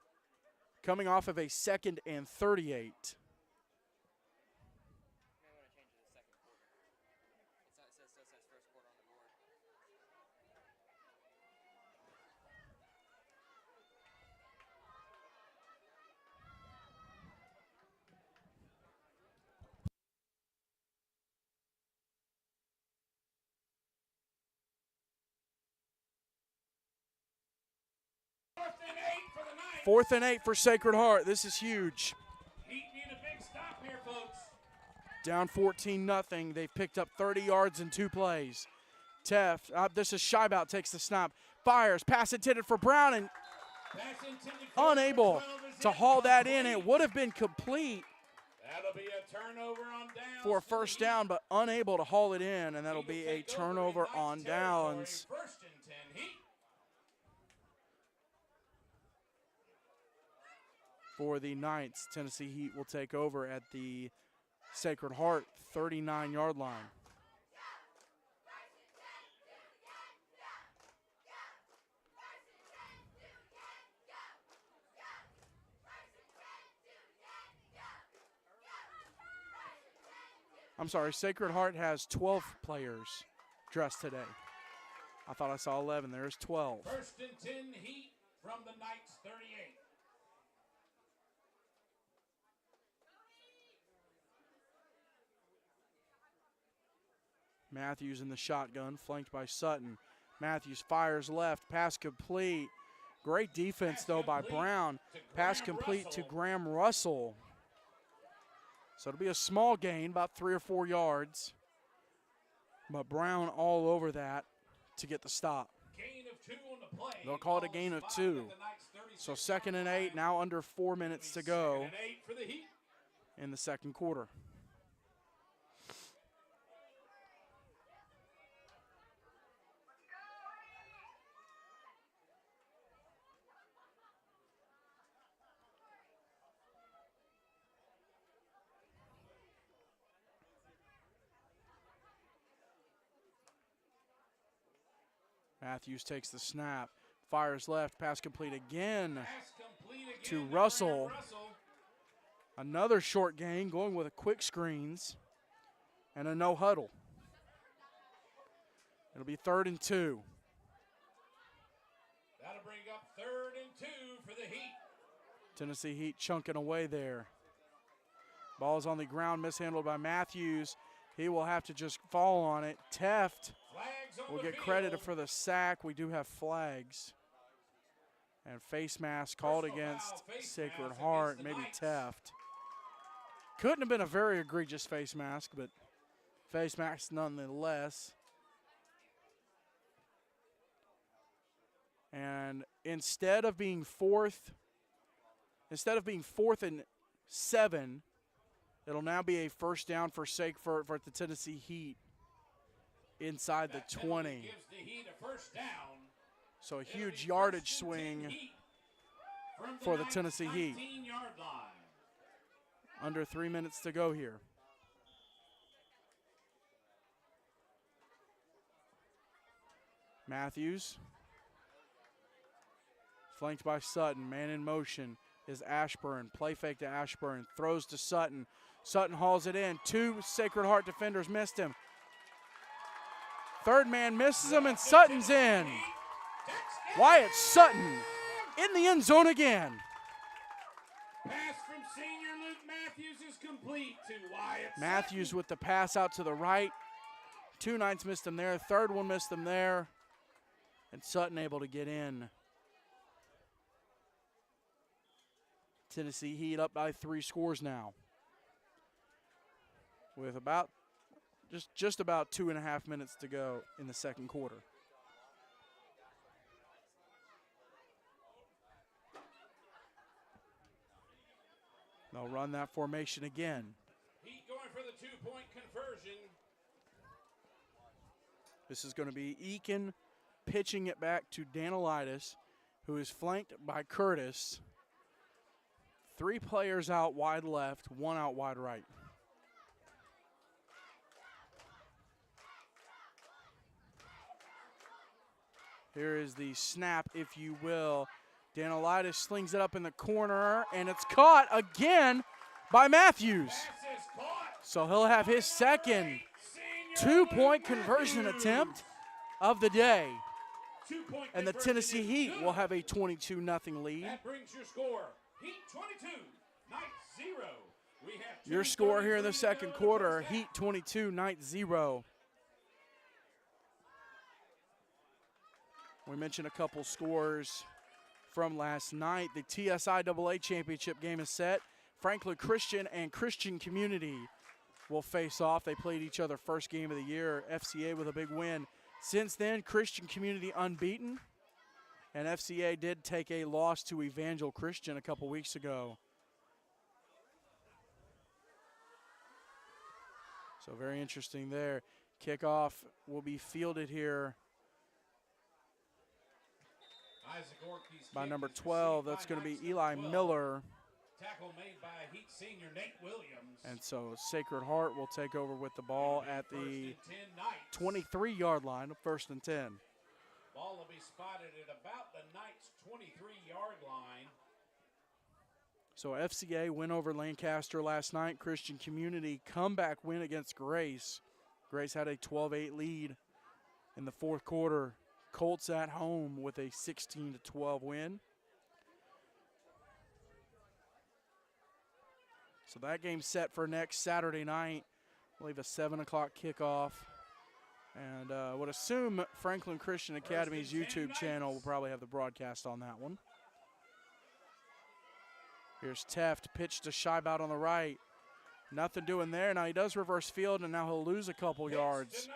Coming off of a 2nd and 38. 4th and 8 for Sacred Heart. This is huge. Heat need a big stop here, folks. Down 14-0. They've picked up 30 yards in 2 plays. Teft, this is Scheibout, takes the snap, fires, pass intended for Brown, and unable to haul that in. It would have been complete That'll be a turnover on downs for a first down, but unable to haul it in, and that'll be a turnover on downs. 1st and 10 Heat. For the Knights, Tennessee Heat will take over at the Sacred Heart 39-yard line. I'm sorry, Sacred Heart has 12 players dressed today. I thought I saw 11. There's 12. 1st and 10 Heat from the Knights 38. Matthews in the shotgun, flanked by Sutton. Matthews fires left, pass complete. Great defense, though, by Brown. Pass complete to Graham Russell. So it'll be a small gain, about 3 or 4 yards. But Brown all over that to get the stop. Gain of 2 on the play. They'll call it a gain of 2. So 2nd and 8, now under 4 minutes to go 2nd and 8 for the Heat. in the second quarter. Matthews takes the snap, fires left, pass complete again to Russell. Another short gain, going with a quick screens and a no huddle. It'll be 3rd and 2. That'll bring up 3rd and 2 for the Heat. Tennessee Heat chunking away there. Ball's on the ground, mishandled by Matthews. He will have to just fall on it. Teft will get credited for the sack. We do have flags. And face mask called against Sacred Heart, maybe Teft. Couldn't have been a very egregious face mask, but face mask nonetheless. And instead of being 4th and 7, it'll now be a first down for the Tennessee Heat inside the 20. Gives the Heat a first down. So a huge yardage swing for the Tennessee Heat. 19-yard line. Under 3 minutes to go here. Matthews, flanked by Sutton, man in motion is Ashburn. Play fake to Ashburn, throws to Sutton. Sutton hauls it in. 2 Sacred Heart defenders missed him. 3rd man misses him, and Sutton's in. Wyatt Sutton in the end zone again. Pass from senior Luke Matthews is complete to Wyatt Matthews Sutton. with the pass out to the right. 2 Knights missed him there. 3rd one missed him there. And Sutton able to get in. Tennessee Heat up by 3 scores now. With about just about 2.5 minutes to go in the second quarter. They'll run that formation again. Heat going for the 2-point conversion. This is going to be Eakin pitching it back to Danilitis, who is flanked by Curtis. 3 players out wide left, 1 out wide right. Here is the snap, if you will. Danilitis slings it up in the corner, and it's caught again by Matthews. So he'll have his second 2-point conversion attempt of the day. And the Tennessee Heat will have a 22-0 lead. That brings your score. Heat 22, Knights 0. We have Your score here in the second quarter, Heat 22, Knights 0. We mentioned a couple scores from last night. The TSIAA championship game is set. Franklin Christian and Christian Community will face off. They played each other first game of the year. FCA with a big win. Since then, Christian Community unbeaten. And FCA did take a loss to Evangel Christian a couple weeks ago. So very interesting there. Kickoff will be fielded here by number 12. That's going to be Eli Miller. Tackle made by Heat senior Nate Williams. And so Sacred Heart will take over with the ball at the 23-yard line, first and 10. Ball will be spotted at about the Knights' 23-yard line. So FCA win over Lancaster last night. Christian Community comeback win against Grace. Grace had a 12-8 lead in the fourth quarter. Colts at home with a 16-12 win. So that game's set for next Saturday night. I believe a 7 o'clock kickoff. And I would assume Franklin Christian Academy's YouTube channel will probably have the broadcast on that one. Here's Teft, pitch to Scheibout on the right. Nothing doing there. Now he does reverse field, and now he'll lose a couple yards.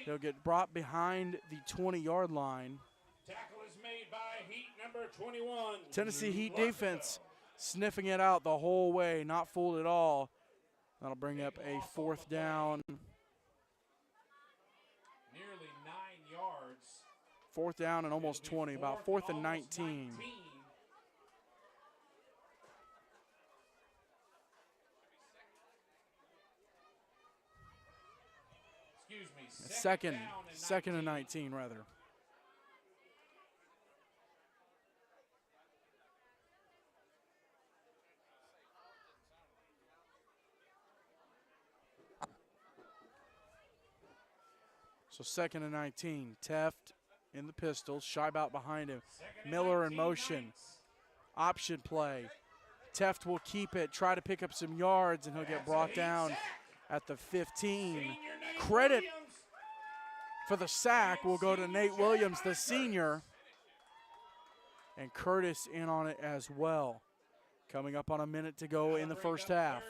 He'll get brought behind the 20-yard line. Tackle is made by Heat number 21. Tennessee Heat defense sniffing it out the whole way, not fooled at all. That'll bring up a fourth down. Nearly 9 yards. Fourth down and almost 20, about fourth and 19. Excuse me. Second and 19 rather. So second and 19. Teft in the pistol. Scheibout behind him. Miller in motion. Option play. Teft will keep it, try to pick up some yards, and he'll get brought down at the 15. Credit for the sack will go to Nate Williams, the senior. And Curtis in on it as well. Coming up on a minute to go in the first half.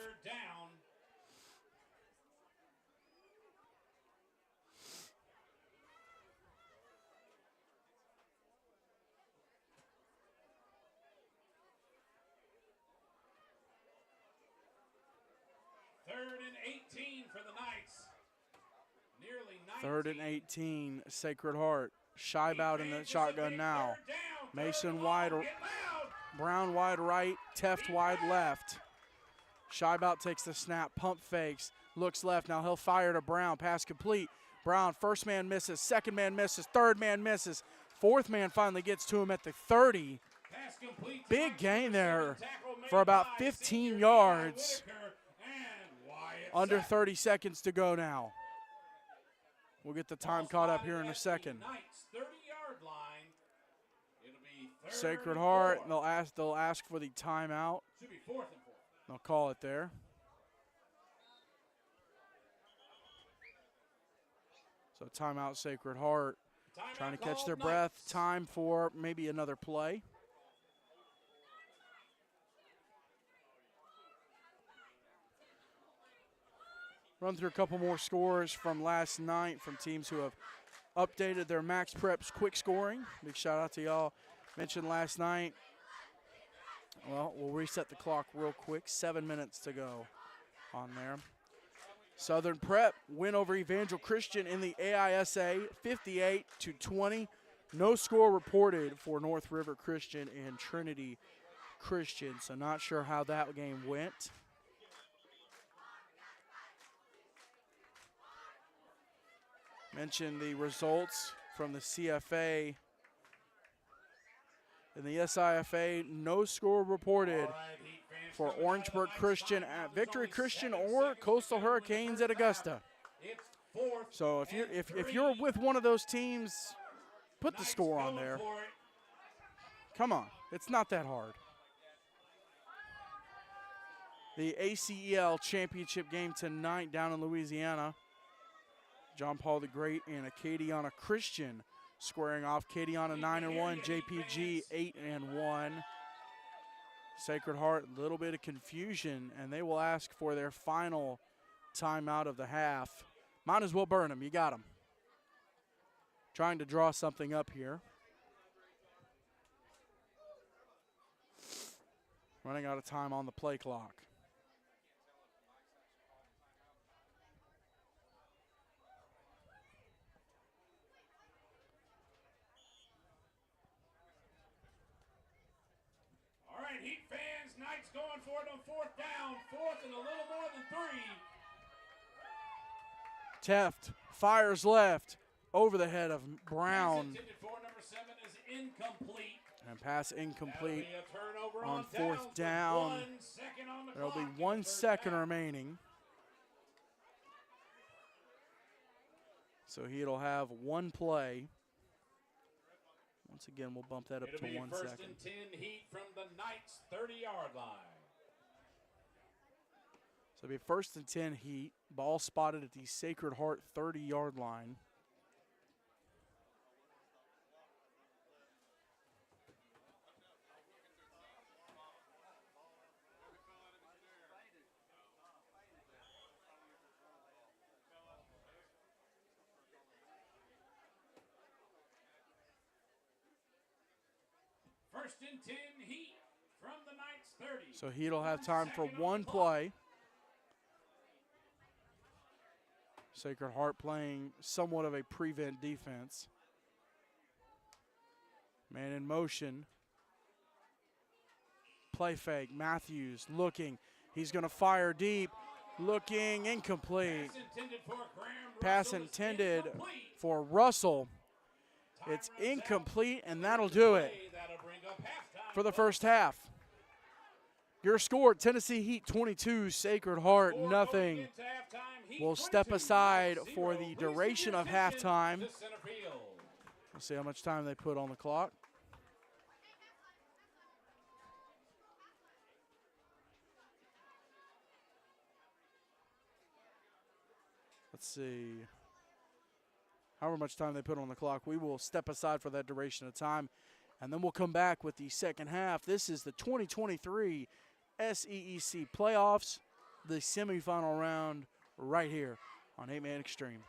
Third and 18, Sacred Heart. Scheibout in the shotgun now. Mason wide, Brown wide right, Teft wide left. Scheibout takes the snap, pump fakes, looks left. Now he'll fire to Brown, pass complete. Brown, first man misses, second man misses, third man misses. Fourth man finally gets to him at the 30. Big gain there for about 15 yards. Under 30 seconds to go now. We'll get the time caught up here in a second. Sacred Heart, they'll ask for the timeout. They'll call it there. So timeout, Sacred Heart. Trying to catch their breath. Time for maybe another play. Run through a couple more scores from last night from teams who have updated their Max Preps quick scoring. Big shout out to y'all. Mentioned last night. Well, we'll reset the clock real quick. 7 minutes to go on there. Southern Prep win over Evangel Christian in the AISA 58-20. No score reported for North River Christian and Trinity Christian. So not sure how that game went. Mention the results from the CFA. In the SIFA, no score reported for Orangeburg Christian at Victory Christian or Coastal Hurricanes at Augusta. So if you're with one of those teams, put the score on there. Come on, it's not that hard. The ACEL championship game tonight down in Louisiana. John Paul the Great and Acadiana Christian Squaring off, Katie on a 9-1, JPG 8-1. Sacred Heart, a little bit of confusion, and they will ask for their final timeout of the half. Might as well burn them. You got them. Trying to draw something up here. Running out of time on the play clock. All right, Heat fans, Knight's going for it on 4th down. 4th and a little more than 3. Teft fires left over the head of Brown. Pass intended for number 7 is incomplete. And pass incomplete That'll be a turnover on downs 4th with down. 1 second on the There'll clock be in 1 the first second half. remaining. So he'll have one play. Once again, we'll bump that up It'll to be 1 first second. and 10 Heat from the Knights 30-yard line. So it'll be 1st and 10 Heat. Ball spotted at the Sacred Heart 30-yard line. First and 10 Heat from the Knights 30. So Heat'll have 1 time for second on one the clock. play. Sacred Heart playing somewhat of a prevent defense. Man in motion. Play fake. Matthews looking. He's going to fire deep. Looking incomplete. Pass intended for Graham Pass Russell is intended incomplete. for Russell. Time It's runs out. incomplete, and that'll do it That'll bring up halftime for the clock. first half. Your score, Tennessee Heat 22, Sacred Heart Score nothing. going into halftime, Heat We'll step 22, aside Knights for 0. the Please duration give of your attention halftime. to center field. We'll see how much time they put on the clock. Let's see. However much time they put on the clock, we will step aside for that duration of time, and then we'll come back with the second half. This is the 2023 SEEC playoffs, the semifinal round right here on 8-Man Extreme.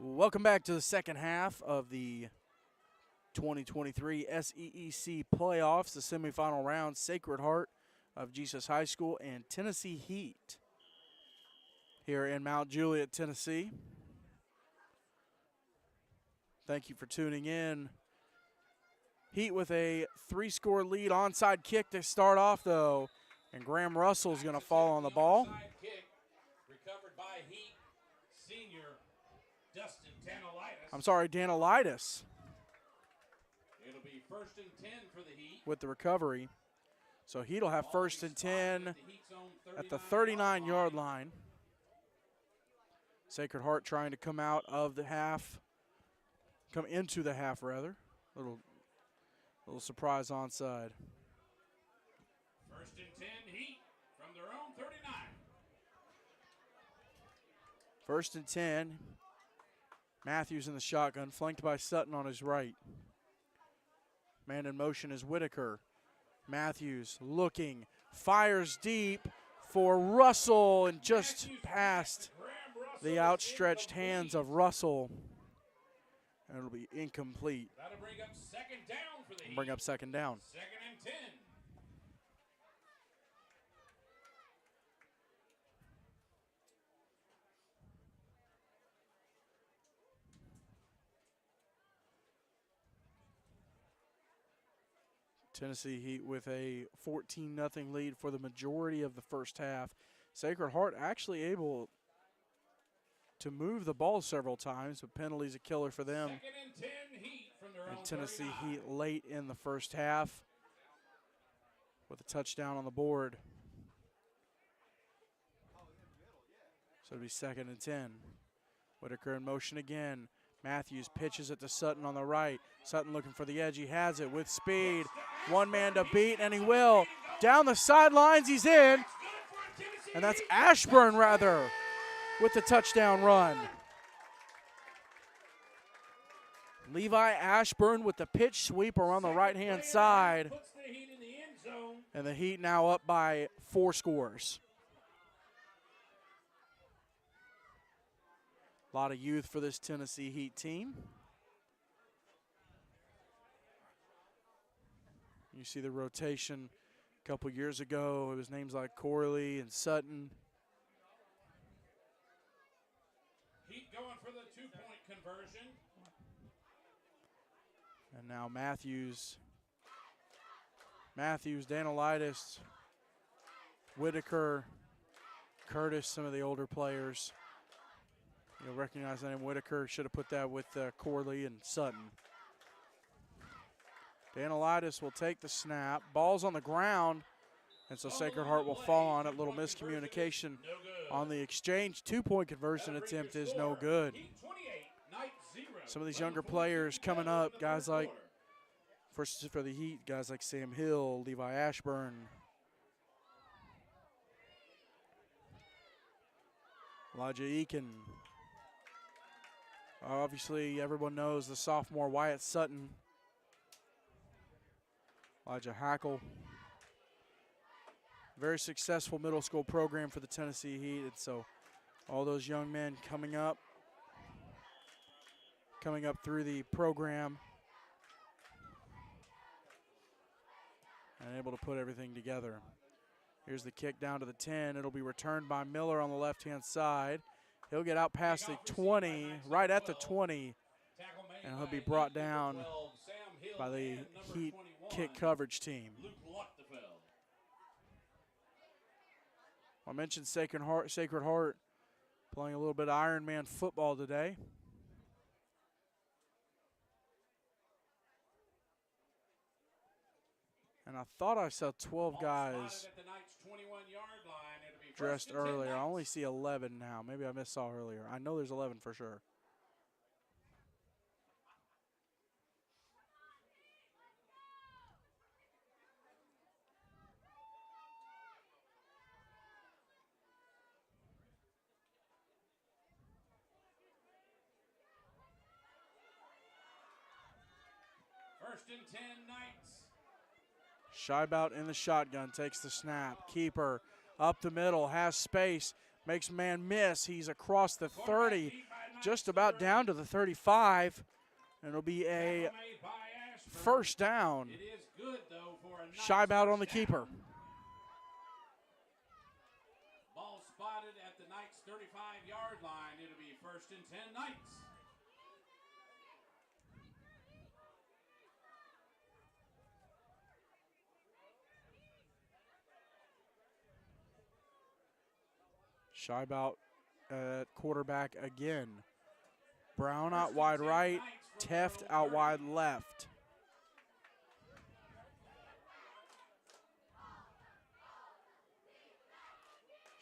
Welcome back to the second half of the 2023 SEEC playoffs, the semifinal round. Sacred Heart of Jesus High School and Tennessee Heat here in Mount Juliet, Tennessee. Thank you for tuning in. Heat with a 3-score lead. Onside kick to start off, though, and Graham Russell's going to fall on the ball. Kick recovered by Heat senior Dustin Danilitis. I'm sorry, Danilitis It'll be 1st and 10 for the Heat. with the recovery. So Heat will have 1st and 10 at the 39-yard line. Sacred Heart trying to come out of the half, come into the half rather. Little surprise onside. 1st and 10 Heat from their own 39. 1st and 10. Matthews in the shotgun, flanked by Sutton on his right. Man in motion is Whitaker. Matthews looking, fires deep for Russell and just past the outstretched hands of Russell. And it'll be incomplete. That'll bring up 2nd down for the Heat. Bring up 2nd down. 2nd and 10. Tennessee Heat with a 14-0 lead for the majority of the first half. Sacred Heart actually able to move the ball several times, but penalties a killer for them. 2nd and 10 Heat from their own And Tennessee 39. Heat late in the first half with a touchdown on the board. So it'll be 2nd and 10. Whitaker in motion again. Matthews pitches it to Sutton on the right. Sutton looking for the edge. He has it with speed. One man to beat, and he will. Down the sidelines, he's in. And that's Ashburn, rather, with the touchdown run. Levi Ashburn with the pitch sweep around the right-hand side. Puts the Heat in the end zone. And the Heat now up by 4 scores. A lot of youth for this Tennessee Heat team. You see the rotation a couple years ago. It was names like Corley and Sutton. Heat going for the 2-point conversion. And now Matthews, Danilitis, Whitaker, Curtis, some of the older players. You'll recognize the name Whitaker. Should have put that with Corley and Sutton. Danilitis will take the snap. Ball's on the ground, and so Sacred Heart will fall on it. Little miscommunication on the exchange. 2-point conversion attempt is no good. Some of these younger players coming up, guys like, for the Heat, guys like Sam Hill, Levi Ashburn. Elijah Eakin. Obviously, everyone knows the sophomore Wyatt Sutton. Elijah Hackle. Very successful middle school program for the Tennessee Heat. And so all those young men coming up through the program and able to put everything together. Here's the kick down to the 10. It'll be returned by Miller on the left-hand side. He'll get out past the 20, right at the 20, and he'll be brought down by the Heat kick coverage team. I mentioned Sacred Heart playing a little bit of Ironman football today. And I thought I saw 12 guys dressed earlier. I only see 11 now. Maybe I saw earlier. I know there's 11 for sure. First and 10 Knights. Scheibout in the shotgun, takes the snap. Keeper up the middle, has space, makes man miss. He's across the 30 just about down to the 35. And it'll be a first down. It is good, though, for a nice Scheibout on the first down. keeper. Ball spotted at the Knights' 35-yard line. It'll be 1st and 10 Knights. Scheibout at quarterback again. Brown out wide right, Teft out wide left.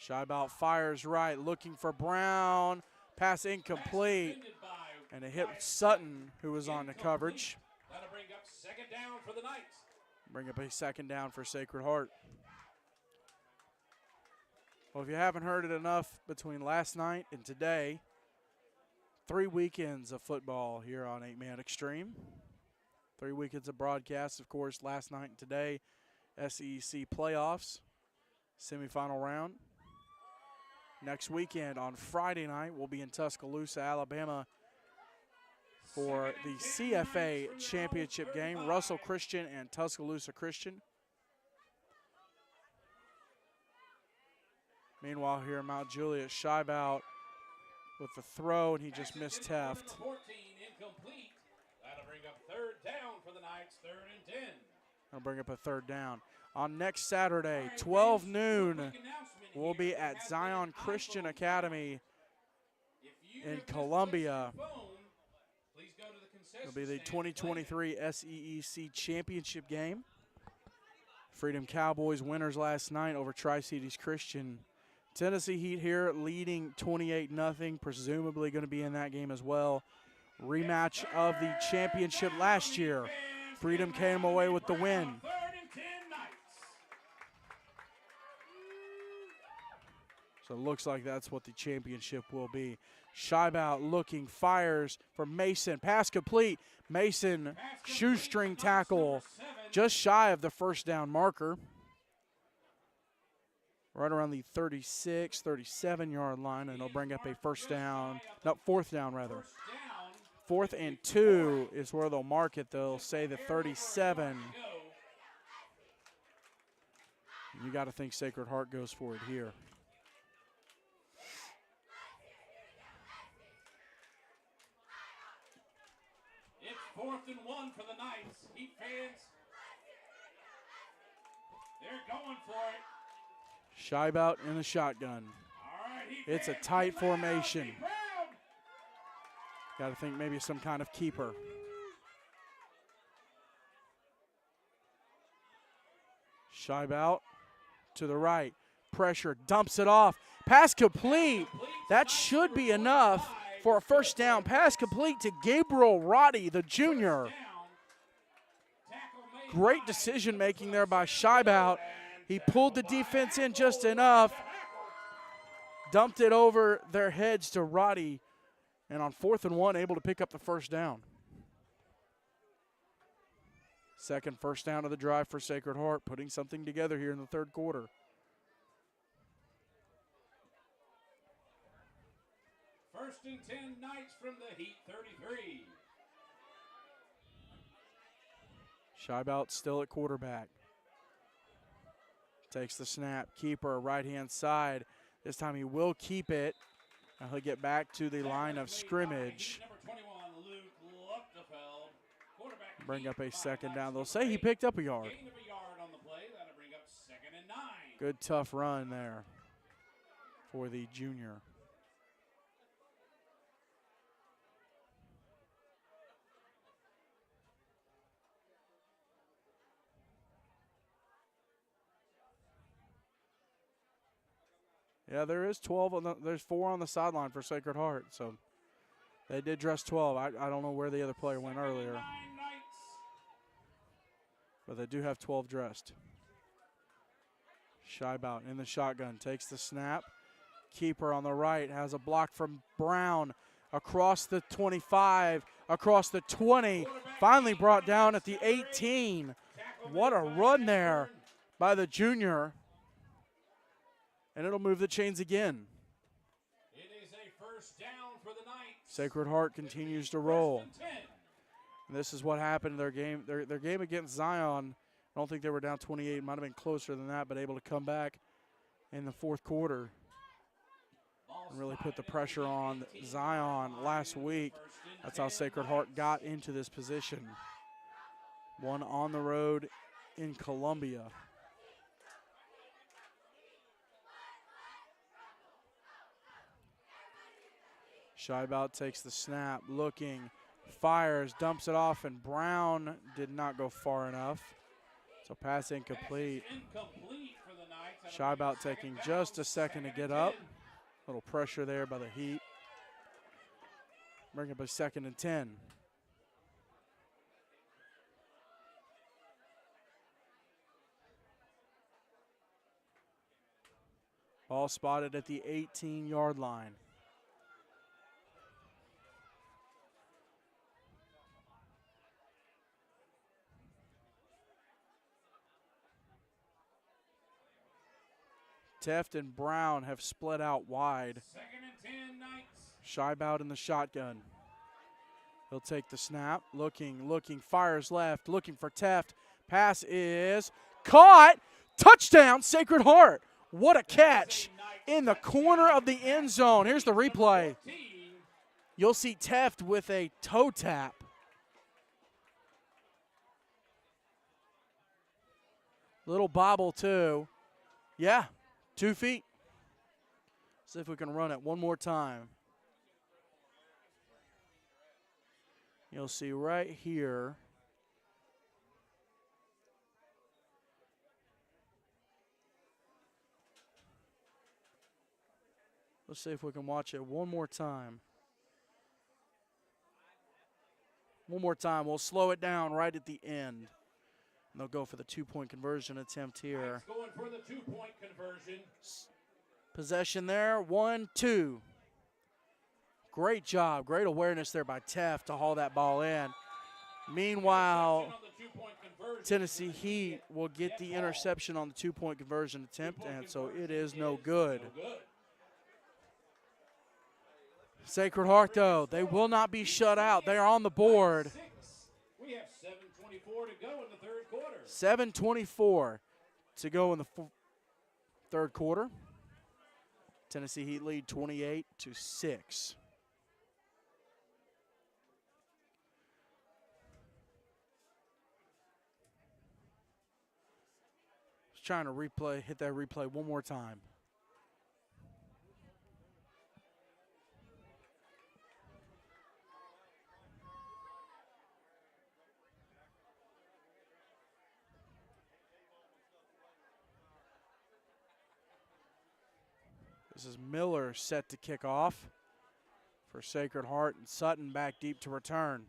Scheibout fires right, looking for Brown. Pass incomplete. And it hit Sutton, who was on the coverage. That'll bring up 2nd down for the Knights. Bring up a 2nd down for Sacred Heart. Well, if you haven't heard it enough between last night and today, 3 weekends of football here on 8-Man Extreme. 3 weekends of broadcasts, of course, last night and today. SEEC playoffs, semifinal round. Next weekend on Friday night, we'll be in Tuscaloosa, Alabama for the CFA championship game, Russell Christian and Tuscaloosa Christian. Meanwhile, here in Mount Juliet, Scheibout with the throw, and he just missed Teft. 14, incomplete. That'll bring up 3rd down for the Knights, 3rd and 10. That'll bring up a 3rd down. On next Saturday, 12 noon, we'll be at Zion Christian Academy in Columbia. It'll be the 2023 SEEC championship game. Freedom Cowboys winners last night over Tri-Cities Christian. Tennessee Heat here leading 28-0, presumably going to be in that game as well. Rematch of the championship last year. Freedom came away with the win. So it looks like that's what the championship will be. Scheibout looking, fires for Mason. Pass complete. Mason, shoestring tackle, just shy of the 1st down marker. Right around the 36, 37-yard line, and it'll bring up a 4th down rather. 4th and 2 is where they'll mark it. They'll say the 37. You got to think Sacred Heart goes for it here. It's 4th and 1 for the Knights. Heat fans, they're going for it. Scheibout in the shotgun. It's a tight formation. Got to think maybe some kind of keeper. Scheibout to the right. Pressure, dumps it off. Pass complete. That should be enough for a 1st down. Pass complete to Gabriel Roddy, the junior. Great decision making there by Scheibout. He pulled the defense in just enough, dumped it over their heads to Roddy, and on 4th and 1, able to pick up the 1st down. Second 1st down of the drive for Sacred Heart, putting something together here in the 3rd quarter. First and 10 Knights from the Heat 33. Scheibout still at quarterback. Takes the snap, keeper, right-hand side. This time he will keep it. Now he'll get back to the line of scrimmage. Bring up a 2nd down. They'll say he picked up a yard. Good tough run there for the junior. Yeah, there is 12. There's 4 on the sideline for Sacred Heart. So they did dress 12. I don't know where the other player went earlier. But they do have 12 dressed. Scheibout in the shotgun. Takes the snap. Keeper on the right has a block from Brown. Across the 25. Across the 20. Finally brought down at the 18. What a run there by the junior. And it'll move the chains again. It is a 1st down for the Knights. Sacred Heart continues to roll. And this is what happened in their game. Their game against Zion, I don't think they were down 28. It might have been closer than that, but able to come back in the fourth quarter and really put the pressure on Zion last week. That's how Sacred Heart got into this position. One on the road in Columbia. Scheibout takes the snap, looking, fires, dumps it off, and Brown did not go far enough. So pass incomplete. Scheibout taking just a second to get up. A little pressure there by the Heat. Bring up a 2nd and 10. Ball spotted at the 18-yard line. Teft and Brown have split out wide. 2nd and 10, Knights. Scheibout in the shotgun. He'll take the snap, looking, fires left, looking for Teft. Pass is caught. Touchdown, Sacred Heart. What a catch in the corner of the end zone. Here's the replay. You'll see Teft with a toe tap. Little bobble too. Yeah, 2 feet. See if we can run it one more time. You'll see right here. Let's see if we can watch it one more time. One more time. We'll slow it down right at the end. And they'll go for the 2-point conversion attempt here. Going for the 2-point conversion. Possession there, 1-2. Great job, great awareness there by Teft to haul that ball in. Meanwhile, Tennessee Heat will get the interception on the 2-point conversion attempt, and so it is no good. Sacred Heart, though, they will not be shut out. They are on the board. We have 7:24 to go in the third quarter. 7:24 to go in the third quarter. Tennessee Heat lead 28-6. Just trying to hit that replay one more time. This is Miller set to kick off for Sacred Heart, and Sutton back deep to return.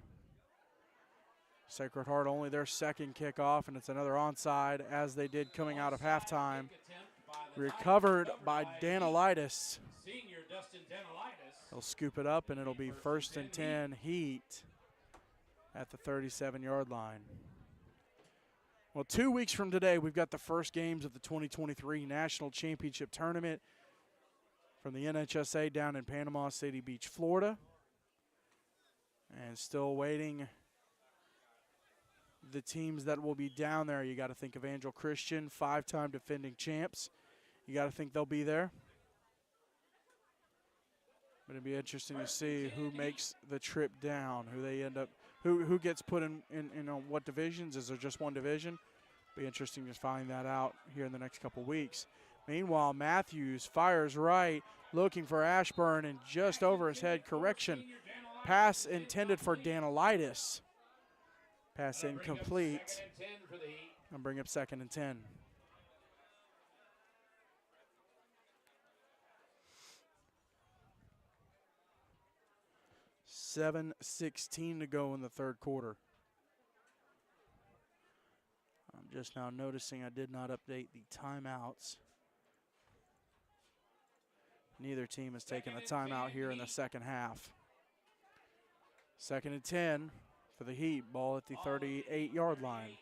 Sacred Heart only their second kickoff, and it's another onside as they did coming out of halftime. Recovered by Danilitis. He'll scoop it up, and it'll be 1st and 10 Heat at the 37-yard line. Well, 2 weeks from today, we've got the first games of the 2023 National Championship Tournament from the NHSA down in Panama City Beach, Florida. And still waiting the teams that will be down there. You got to think of Angel Christian, 5-time defending champs. You got to think they'll be there. But it'll be interesting to see who makes the trip down, who they end up, who gets put in what divisions. Is there just one division? Be interesting to find that out here in the next couple weeks. Meanwhile, Matthews fires right, looking for Ashburn, and just over his head, correction. Pass intended for Danilitis. Pass incomplete. And bring up 2nd and 10. $7:16 to go in the third quarter. I'm just now noticing I did not update the timeouts. Neither team has taken a timeout here in the second half. 2nd and 10 for the Heat. Ball at the 38-yard line.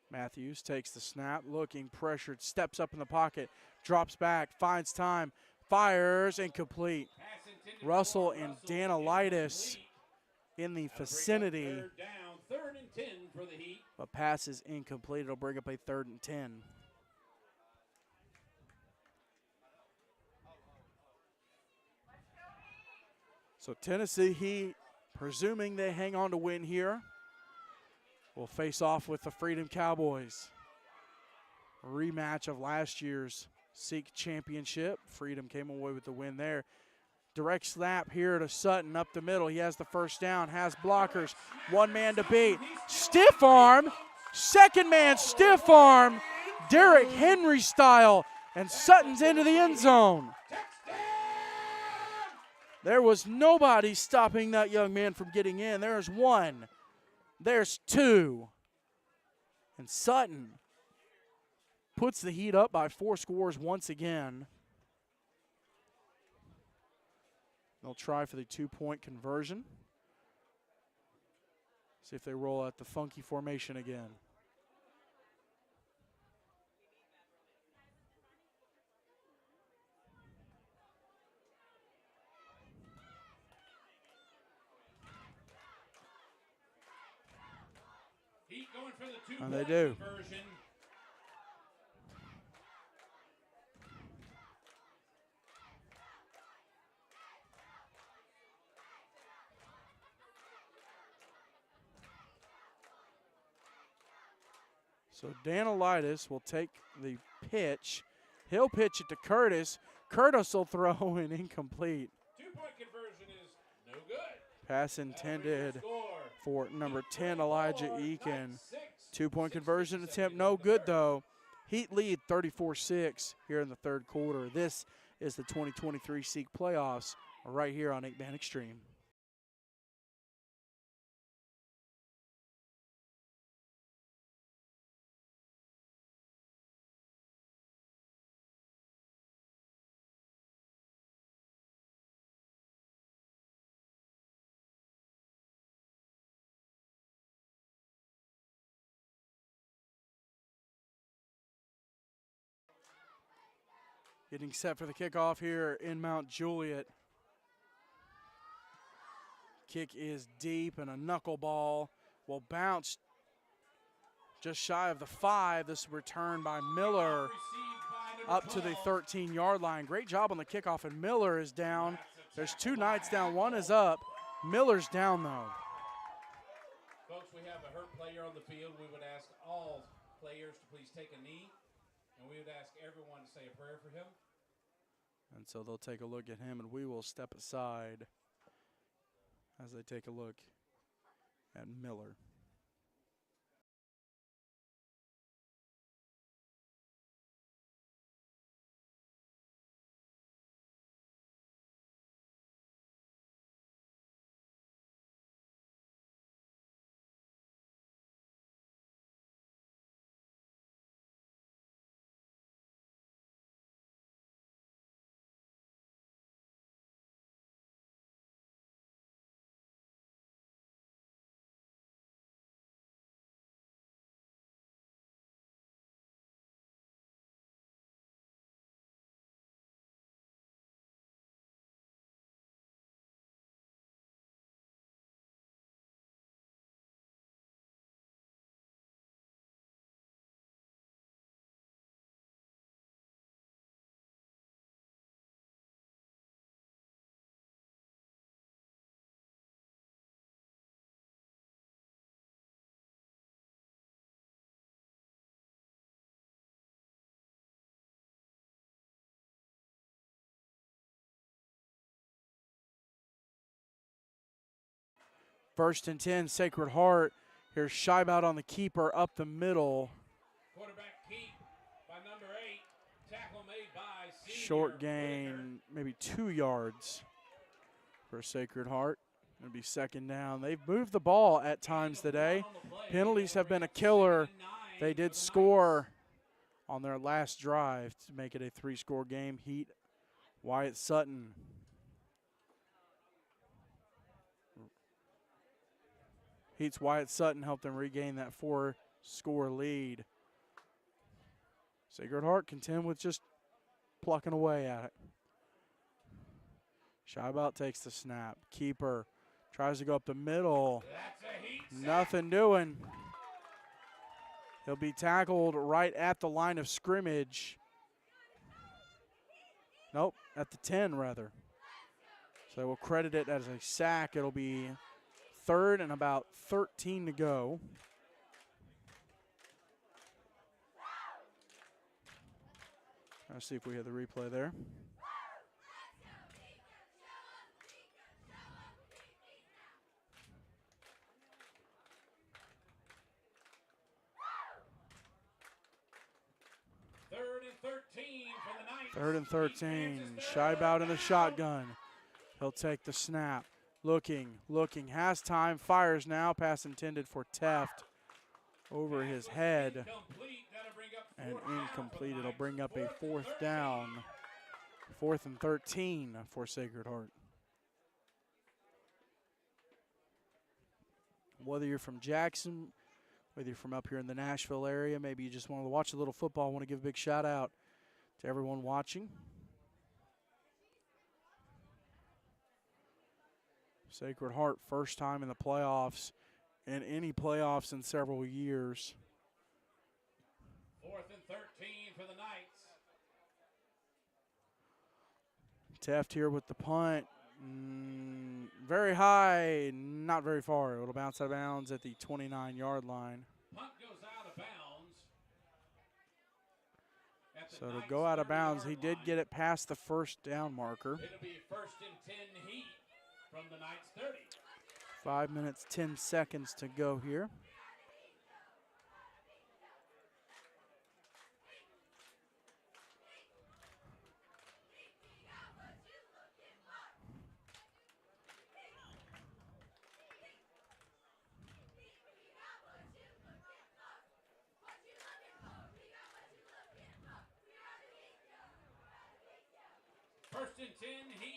Matthews takes the snap, looking pressured, steps up in the pocket, drops back, finds time, fires, incomplete. Pass intended Russell for and Russell, Danilitis incomplete. in the That'll bring up vicinity, third down, 3rd and 10 for the Heat. but pass is incomplete. It'll bring up a 3rd and 10. So Tennessee Heat, presuming they hang on to win here, will face off with the Freedom Cowboys. A rematch of last year's SEEC championship. Freedom came away with the win there. Direct snap here to Sutton up the middle. He has the first down, has blockers, one man to beat. Stiff arm, second man stiff arm, Derrick Henry style, and Sutton's into the end zone. There was nobody stopping that young man from getting in. There's one. There's two. And Sutton puts the Heat up by 4 scores once again. They'll try for the 2-point conversion. See if they roll out the funky formation again. Heat going for the 2-point And they do. conversion. So Danilitis will take the pitch. He'll pitch it to Curtis. Curtis will throw an incomplete. 2-point conversion is no good. Pass That'll bring intended the score. for number 10, Elijah Heat Eakin. 6. 2-point 6:57 conversion attempt, in no the good third. though. Heat lead 34-6 here in the third quarter. This is the 2023 SEEC playoffs right here on 8-Man Extreme. Getting set for the kickoff here in Mount Juliet. Kick is deep and a knuckleball will bounce just shy of the 5. This return by Miller Received by up number to the 12. 13-yard line. Great job on the kickoff, and Miller is down. There's 2 Knights down, 1 is up. Miller's down though. Folks, we have a hurt player on the field. We would ask all players to please take a knee, and we would ask everyone to say a prayer for him. And so they'll take a look at him, and we will step aside as they take a look at Miller. First and 10, Sacred Heart. Here's Scheibout on the keeper up the middle. Quarterback keep by number 8. Tackle made by senior Short Whitaker. gain, maybe 2 yards for Sacred Heart. It'll be second down. They've moved the ball at times today. Penalties have been a killer. They did score on their last drive to make it a 3-score game. Heat, Wyatt Sutton. Heat's Wyatt Sutton helped them regain that 4-score lead. Sacred Heart contend with just plucking away at it. Scheibout takes the snap. Keeper tries to go up the middle. That's a heat set. Nothing doing. He'll be tackled right at the line of scrimmage. Nope, at the 10 rather. So we'll credit it as a sack. It'll be 3rd and about 13 to go. Let's see if we have the replay there. Third and 13. Scheibout in the shotgun. He'll take the snap. Looking, has time, fires now. Pass intended for Teft over his head. And incomplete. It'll bring up a 4th down. 4th and 13 for Sacred Heart. Whether you're from Jackson, whether you're from up here in the Nashville area, maybe you just want to watch a little football, want to give a big shout out to everyone watching. Sacred Heart, first time in the playoffs, and any playoffs in several years. 4th and 13 for the Knights. Teft here with the punt. Very high, not very far. It'll bounce out of bounds at the 29-yard line. Punt goes out of bounds. So to go out of bounds, he did get it past the 1st down marker. It'll be 1st and 10 heat from the Knights 30. 5 minutes, 10 seconds to go here.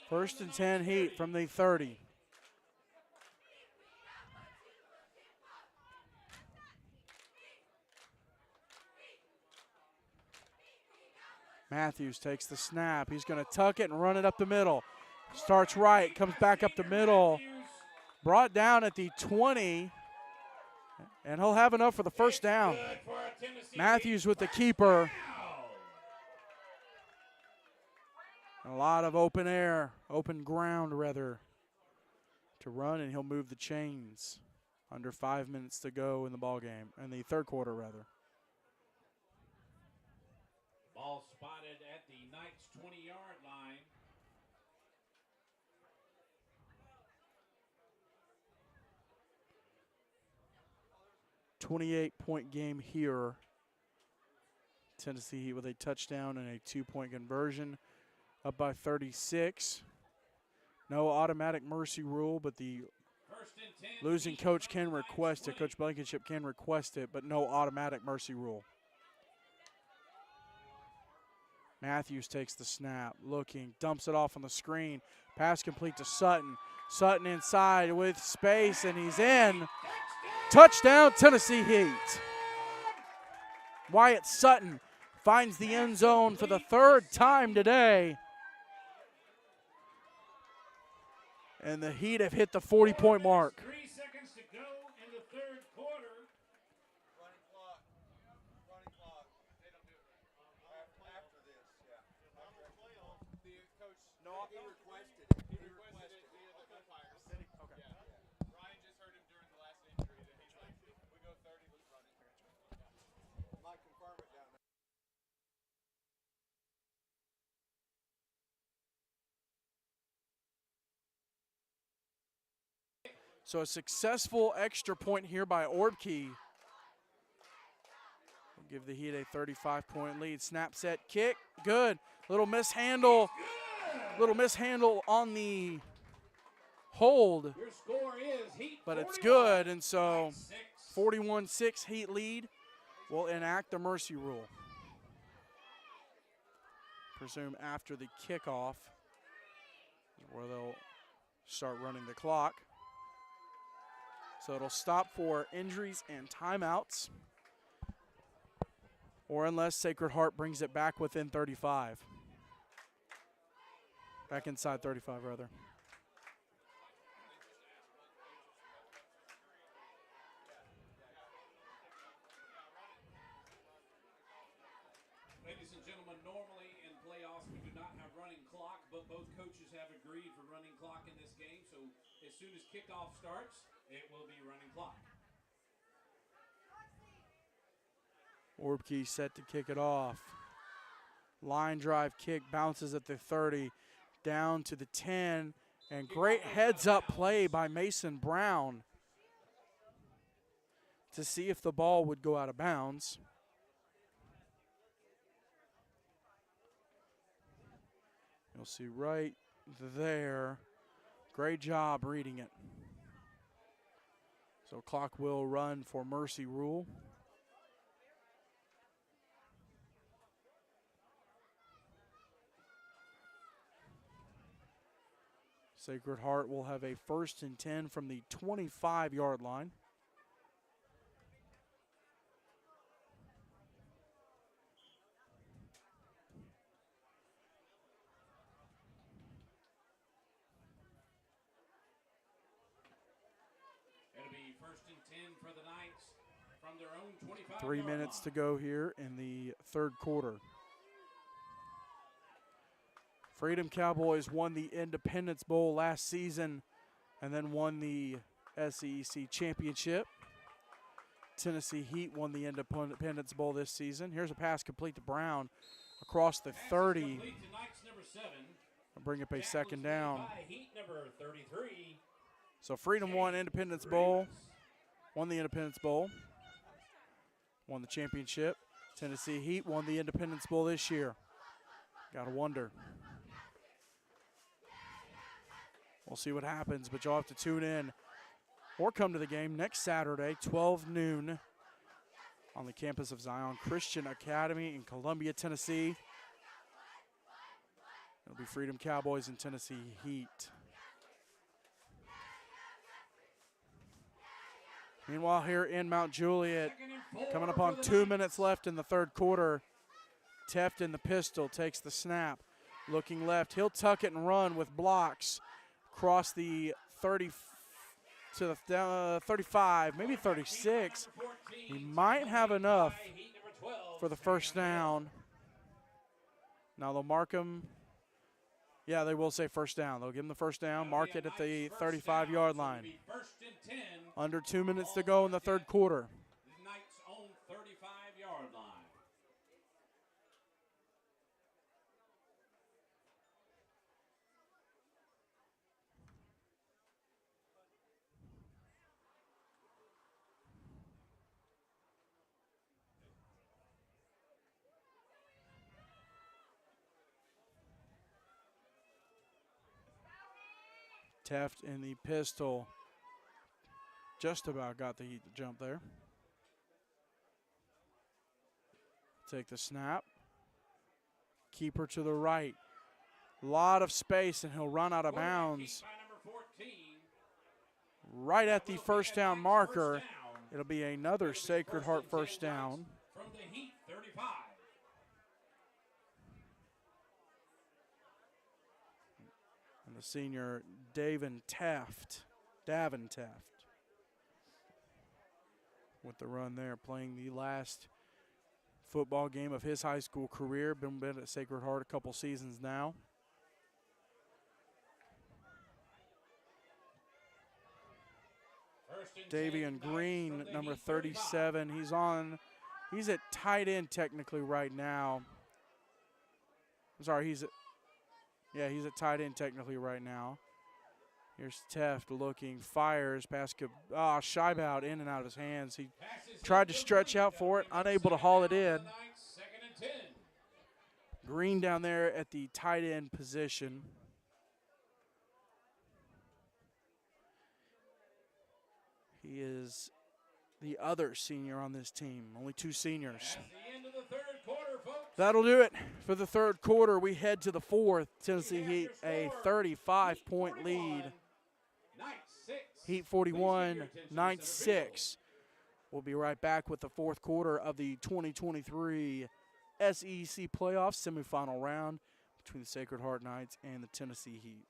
First and 10 heat from the 30. Matthews takes the snap. He's going to tuck it and run it up the middle. Starts right, comes back up the middle. Brought down at the 20. And he'll have enough for the 1st down. Matthews with the keeper. A lot of open ground rather, to run, and he'll move the chains. Under 5 minutes to go in the ball game, in the 3rd quarter rather. Ball spotted at the Knights 20-yard line. .28 game here. Tennessee with a touchdown and a 2-point conversion. Up by 36. No automatic mercy rule, but the losing coach can request it. Coach Blankenship can request it, but no automatic mercy rule. Matthews takes the snap, looking, dumps it off on the screen. Pass complete to Sutton. Sutton inside with space, and he's in. Touchdown, Tennessee Heat. Wyatt Sutton finds the end zone for the 3rd time today. And the Heat have hit the 40-point mark. 3 seconds to go in the 3rd quarter. Running clock. They don't do it right. After this, yeah. After playoff, the coach, he requested it. He requested it via the umpires. Okay. Yeah. Ryan just heard him during the last injury that he's like, we go 30, let's run it. Yeah. Might confirm it down there. So a successful extra point here by Orbkey. Will give the Heat a 35-point lead. Snap, set, kick, good. Little mishandle on the hold. Your score is Heat, but it's 41. good, and so 41-6 Heat lead will enact the mercy rule. Presume after the kickoff is where they'll start running the clock. So it'll stop for injuries and timeouts, or unless Sacred Heart brings it back within 35. Back inside 35, rather. soon as kickoff starts, it will be running clock. Orbkey set to kick it off. Line drive kick bounces at the 30, down to the 10, and great heads-up play by Mason Brown to see if the ball would go out of bounds. You'll see right there. Great job reading it. So clock will run for Mercy Rule. Sacred Heart will have a 1st and 10 from the 25-yard line. It'll be 1st and 10 for the Knights from their own 25-yard 3 minutes to go here in the 3rd quarter. Freedom Cowboys won the Independence Bowl last season and then won the SEEC championship. Tennessee Heat won the Independence Bowl this season. Here's a pass complete to Brown across the 30. Complete to Knights number 7. I'll bring up a Tackles 2nd made down. by Heat number 33. So Freedom won Independence Bowl, won the Independence Bowl, won the championship. Tennessee Heat won the Independence Bowl this year. Gotta wonder. We'll see what happens, but you'll have to tune in or come to the game next Saturday, 12 noon, on the campus of Zion Christian Academy in Columbia, Tennessee. It'll be Freedom Cowboys and Tennessee Heat. Meanwhile, here in Mount Juliet, coming up on 2 minutes left in the 3rd quarter, Teft in the pistol takes the snap. Looking left, he'll tuck it and run with blocks. Across the 30 to the 35, maybe 36. He might have enough for the 1st down. Now they'll mark him. Yeah, they will say 1st down. They'll give him the 1st down, mark it at the 35-yard line. Under 2 minutes to go in the 3rd quarter. Knights own 35-yard line. Teft in the pistol. Just about got the Heat to jump there. Take the snap. Keeper to the right. Lot of space, and he'll run out of bounds. Right at the 1st down marker. It'll be another Sacred Heart 1st down. From the Heat 35. And the senior Davin Taft with the run there, playing the last football game of his high school career. Been at Sacred Heart a couple seasons now. Davian Green, number 37. He's at tight end technically right now. I'm sorry, he's at tight end technically right now. Here's Teft looking, fires, pass, Scheibout in and out of his hands. He tried to stretch out for it, unable to haul it in. Green down there at the tight end position. He is the other senior on this team, only 2 seniors. That'll do it for the 3rd quarter. We head to the 4th. Tennessee Heat a 35-point lead. Heat 41, Knights 6. We'll be right back with the 4th quarter of the 2023 SEC playoff semifinal round between the Sacred Heart Knights and the Tennessee Heat.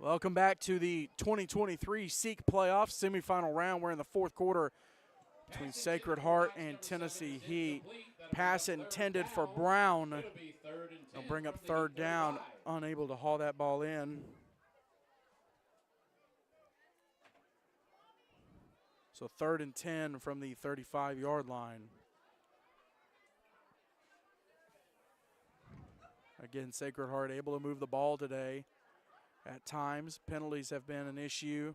Welcome back to the 2023 SEEC playoff semifinal round. We're in the fourth quarter between Sacred Heart and Tennessee Heat. Pass intended for Brown. They'll bring up third down, unable to haul that ball in. So 3rd and 10 from the 35-yard line. Again, Sacred Heart able to move the ball today. At times, penalties have been an issue.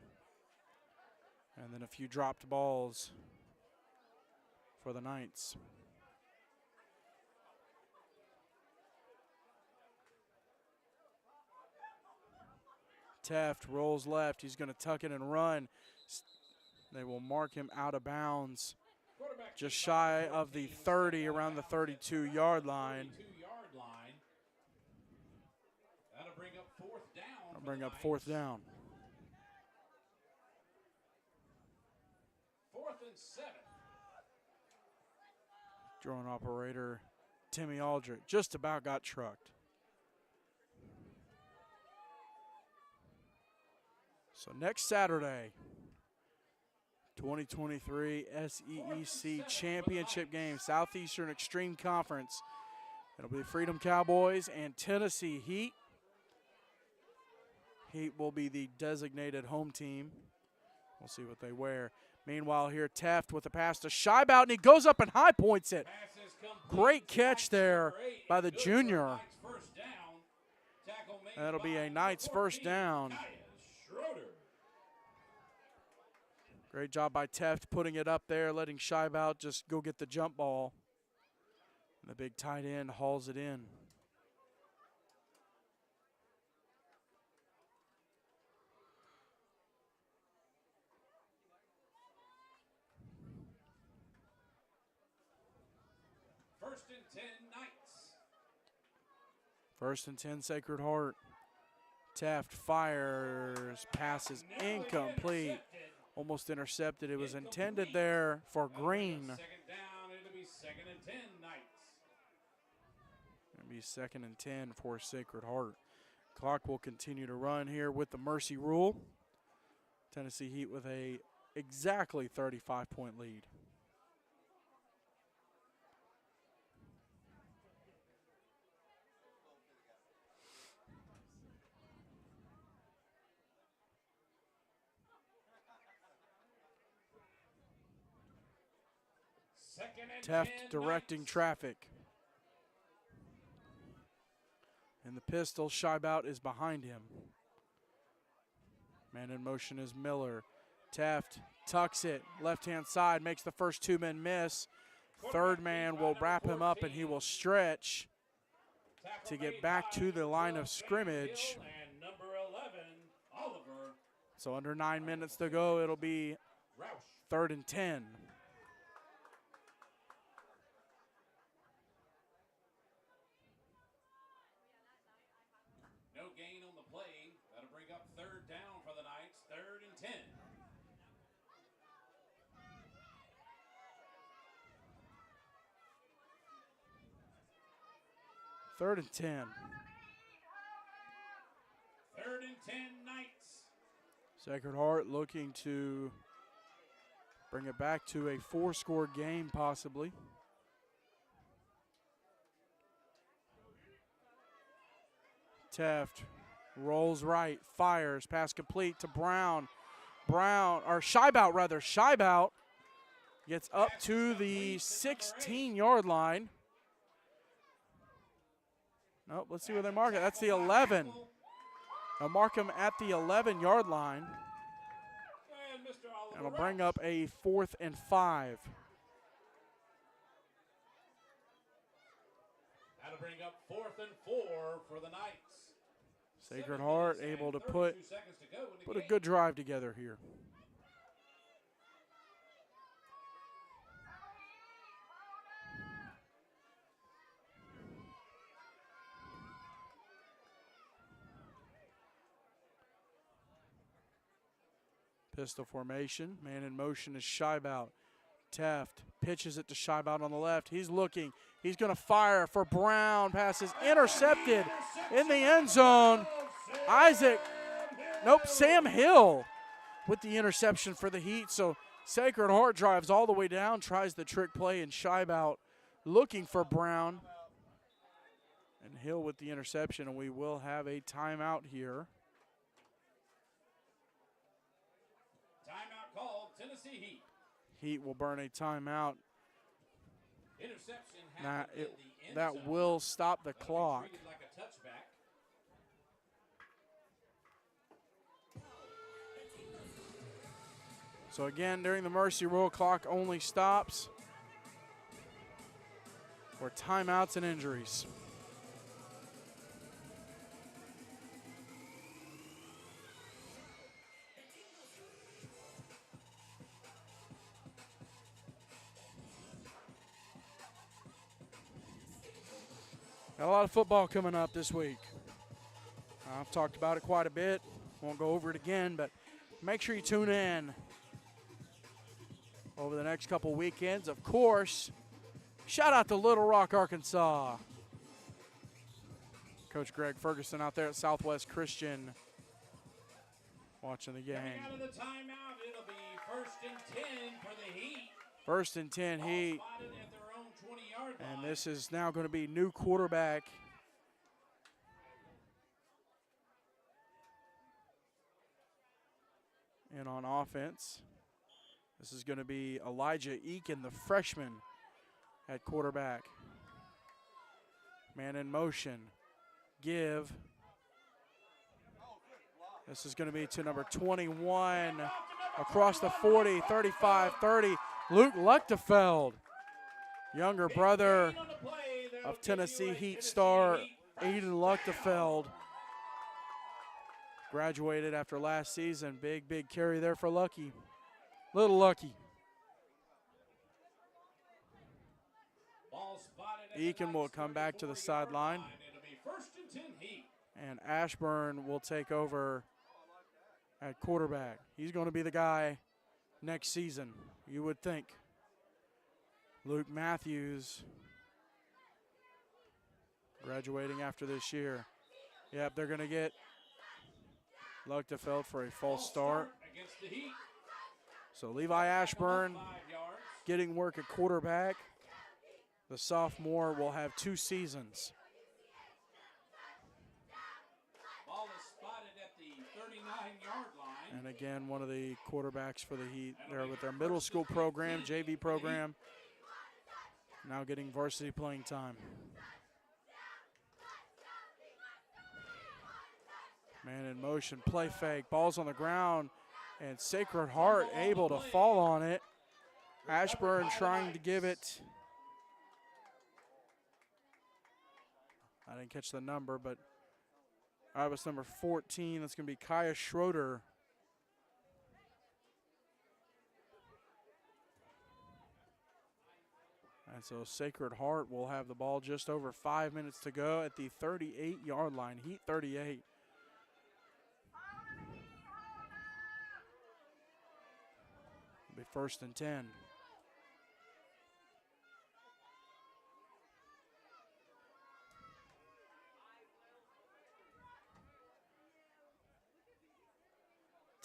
And then a few dropped balls for the Knights. Teft rolls left. He's going to tuck it and run. They will mark him out of bounds just shy of the 30, around the 32-yard line. That'll bring up fourth down. That'll bring up fourth down. 4th and 7. Drone operator Timmy Aldrich just about got trucked. So next Saturday, 2023 SEEC Championship game, Southeastern Extreme Conference. It'll be Freedom Cowboys and Tennessee Heat. Heat will be the designated home team. We'll see what they wear. Meanwhile, here Teft with a pass to Scheibout, and he goes up and high points it. Great catch there by the junior. That'll be a Knights first down. Great job by Teft putting it up there, letting Scheibout just go get the jump ball. And the big tight end hauls it in. First and 10 Knights. 1st and 10 Sacred Heart. Teft fires, passes incomplete. Almost intercepted. It was intended there for Green. 2nd down, it'll be 2nd and 10 Knights. It'll be 2nd and 10 for Sacred Heart. Clock will continue to run here with the mercy rule. Tennessee Heat with a exactly 35-point lead. Teft directing traffic. And the pistol, Scheibout is behind him. Man in motion is Miller. Teft tucks it, left-hand side, makes the first 2 men miss. Third man will wrap him up and he will stretch to get back to the line of scrimmage. So under 9 minutes to go, it'll be 3rd and 10. No gain on the play. That'll bring up 3rd down for the Knights. 3rd and 10. Third and 10. 3rd and 10 Knights. Sacred Heart looking to bring it back to a 4-score game possibly. Teft rolls right, fires, pass complete to Brown. Scheibout gets up to the 16-yard line. Nope, let's see where they mark it. That's the 11. They'll mark him at the 11-yard line. And it'll bring up a 4th and 5. That'll bring up 4th and 4 for the Knights. Sacred Heart able to put a good drive together here. Pistol formation. Man in motion is Scheibout. Teft pitches it to Scheibout on the left. He's looking. He's going to fire for Brown. Pass is intercepted in the end zone. Isaac Nope, Sam Hill with the interception for the Heat. So Sacred Heart drives all the way down, tries the trick play, and Scheibout looking for Brown. And Hill with the interception, and we will have a timeout here. Timeout called, Tennessee Heat. Heat will burn a timeout. Interception Now, happened in the end that zone. will stop the That'll be clock. treated like a touchback. So again, during the Mercy Rule, clock only stops for timeouts and injuries. Got a lot of football coming up this week. I've talked about it quite a bit. Won't go over it again, but make sure you tune in over the next couple weekends. Of course, shout out to Little Rock, Arkansas. Coach Greg Ferguson out there at Southwest Christian watching the game. Coming out of the timeout, it'll be 1st and 10 for the Heat. 1st and 10 Ball Heat. spotted at their own 20-yard line. And this is now going to be new quarterback. And on offense, this is going to be Elijah Eakin, the freshman at quarterback. Man in motion. Give. This is going to be to number 21 across the 40, 35, 30. Luke Luchtefeld, younger brother On the play, that'll of give you Tennessee a Heat Tennessee star Heat Aiden Luchtefeld. Graduated after last season. Big carry there for Lucky. Little Lucky. Ball spotted at the Eakin will Knights' come back to the 34-yard sideline. line. It'll be 1st and 10 Heat. And Ashburn will take over at quarterback. He's going to be the guy next season, you would think. Luke Matthews graduating after this year. Yep, they're going to get Luchtefeld for a false start. Against the Heat. So Levi Ashburn 5 yards. getting work at quarterback. The sophomore will have 2 seasons. Ball is spotted at the 39-yard line. And again, one of the quarterbacks for the Heat there with their middle school program, JV program, now getting varsity playing time. Man in motion, play fake, ball's on the ground, and Sacred Heart able to fall on it. Ashburn trying to give it. I didn't catch the number, but I was number 14. That's going to be Kaya Schroeder. And so Sacred Heart will have the ball just over 5 minutes to go at the 38-yard line. Heat 38. It'll be 1st and 10.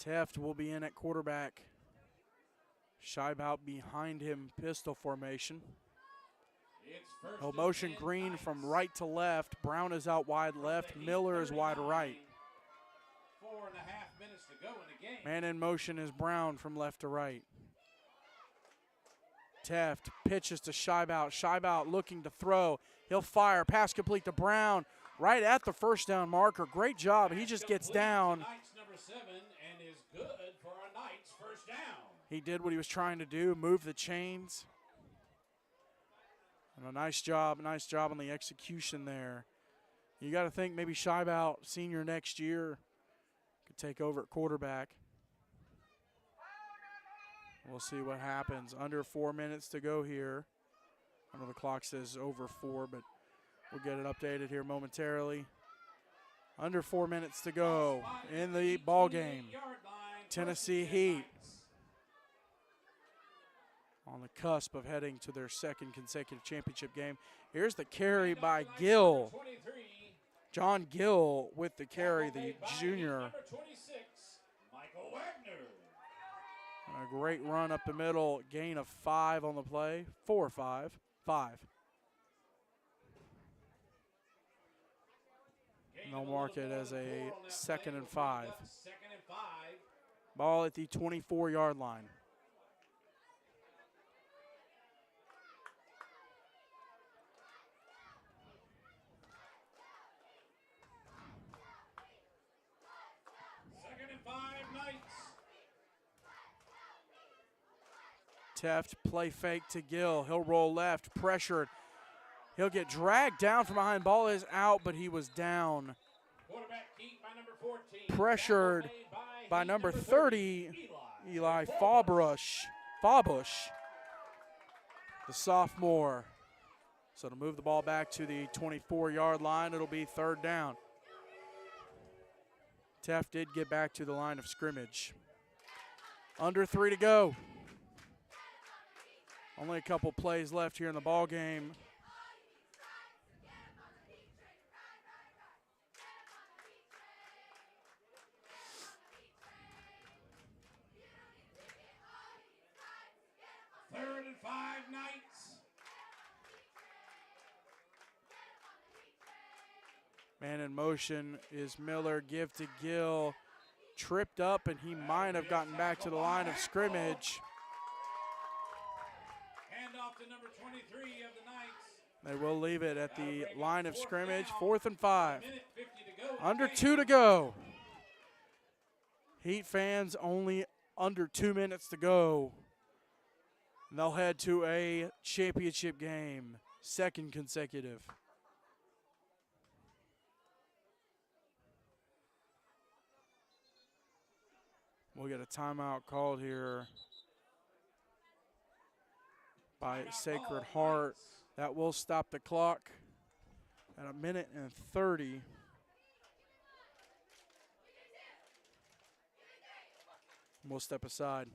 Teft will be in at quarterback. Scheibout behind him, pistol formation. It's 1st He'll and motion 10 Green Knights. from right to left. Brown is out wide left. Miller is wide right. 4.5 minutes to go in the game. Man in motion is Brown from left to right. Teft pitches to Scheibout. Scheibout looking to throw. He'll fire. Pass complete to Brown. Right at the first down marker. Great job. He just gets down. Knights number 7 and is good for a Knights first down. He did what he was trying to do, move the chains. And a nice job on the execution there. You got to think maybe Scheibout, senior next year, could take over at quarterback. We'll see what happens. Under 4 minutes to go here. I know the clock says over 4, but we'll get it updated here momentarily. Under 4 minutes to go in the ball game. Tennessee Heat on the cusp of heading to their second consecutive championship game. Here's the carry by Gill. John Gill with the carry, the junior. A great run up the middle, gain of 5 on the play. 4 or 5. 5. They'll mark it as a 2nd and 5. Ball at the 24-yard line. Teft, play fake to Gill. He'll roll left, pressured. He'll get dragged down from behind. Ball is out, but he was down. Pressured by number 30, Eli Fawbush, the sophomore. So to move the ball back to the 24-yard line, it'll be 3rd down. Teft did get back to the line of scrimmage. Under 3 to go. Only a couple plays left here in the ball game. Third and 5, Knights. Man in motion is Miller. Give to Gill. Tripped up, and he might have gotten back to the line of scrimmage. Off to number 23 of the Knights. They will leave it at the line of scrimmage. 4th and 5. Under 2 to go. Heat fans only under 2 minutes to go. And they'll head to a championship game. 2nd consecutive. We'll get a timeout called here by Sacred Heart. That will stop the clock at 1:30. We'll step aside.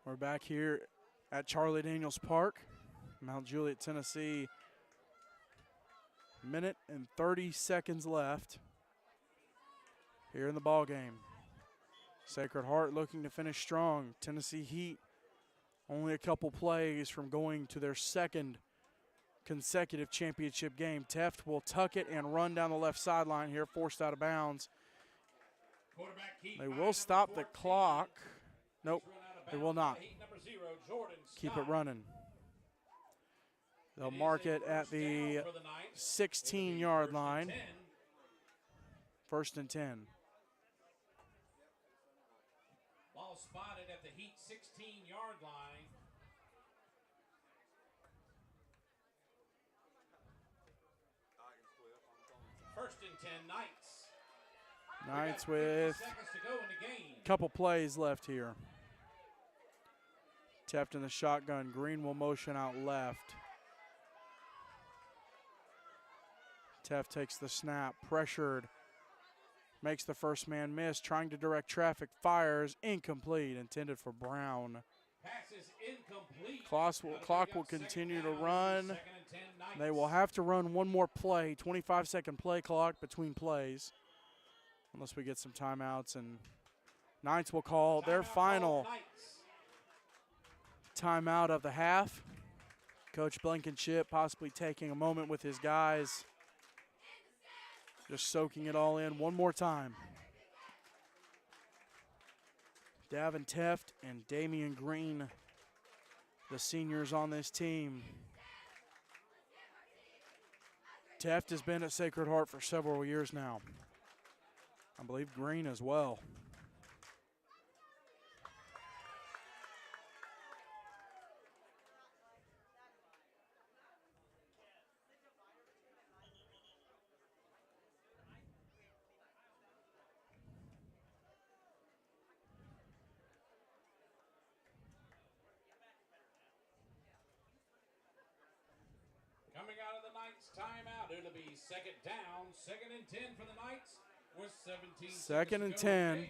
We're back here at Charlie Daniels Park, Mount Juliet, Tennessee. 1:30 left here in the ball game. Sacred Heart looking to finish strong. Tennessee Heat only a couple plays from going to their 2nd consecutive championship game. Teft will tuck it and run down the left sideline here, forced out of bounds. They will stop the clock. Nope. They will not. Keep it running. They'll mark it at the 16-yard line. 1st and 10. Ball spotted at the Heat 16-yard line. First and 10, Knights. Knights with a couple plays left here. Teft in the shotgun. Green will motion out left. Teft takes the snap, pressured, makes the first man miss, trying to direct traffic, fires, incomplete, intended for Brown. Passes incomplete. Clock will continue to run. They will have to run one more play, 25-second play clock between plays, unless we get some timeouts. And Knights will call their final timeout of the half. Coach Blankenship possibly taking a moment with his guys, just soaking it all in one more time. Davin Teft and Damian Green, the seniors on this team. Teft has been at Sacred Heart for several years now. I believe Green as well. Coming out of the Knights timeout, it'll be second down, 2nd and 10 for the Knights with 17 Second and seconds to go in the 10. game.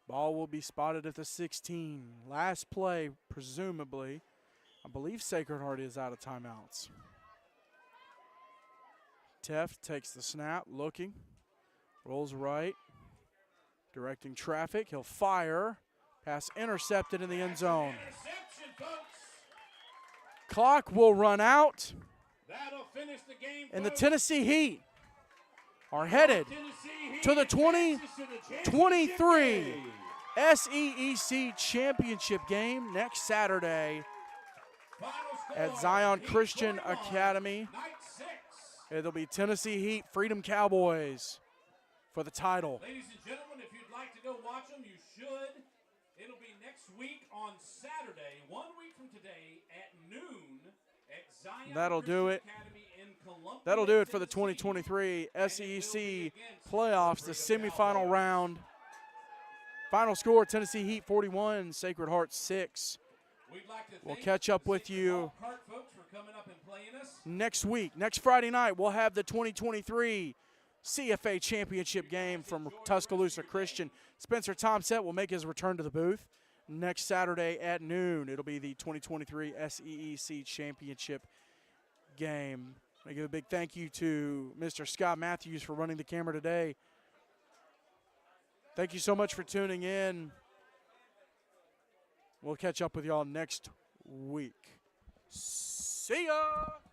Ball will be spotted at the 16. Last play, presumably. I believe Sacred Heart is out of timeouts. Teft takes the snap, looking, rolls right, directing traffic. He'll fire. Pass intercepted in the end zone. Interception, folks. Clock will run out, That'll finish the game, and the folks. Tennessee Heat are headed Tennessee Heat to the advances to the championship 2023 game. SEEC championship game next Saturday Final score, at Zion Heat Christian 41, Academy. Knights 6. It'll be Tennessee Heat, Freedom Cowboys for the title. Ladies and gentlemen, if you'd like to go watch them, you should. It'll be next week on Saturday, 1 week from today at noon at Zion That'll do Christian it. Academy in Columbia, That'll do it for the Tennessee. 2023 And it will SEC be against playoffs, the Freedom semifinal Cowboys. round. Final score, Tennessee Heat 41, Sacred Heart 6. We'd like to We'll thank catch up the with Sacred you Heart folks for coming up and playing us. next week. Next Friday night, we'll have the 2023 CFA championship game from Tuscaloosa Christian. Spencer Tomset will make his return to the booth next Saturday at noon. It'll be the 2023 SEEC championship game. I give a big thank you to Mr. Scott Matthews for running the camera today. Thank you so much for tuning in. We'll catch up with y'all next week. See ya!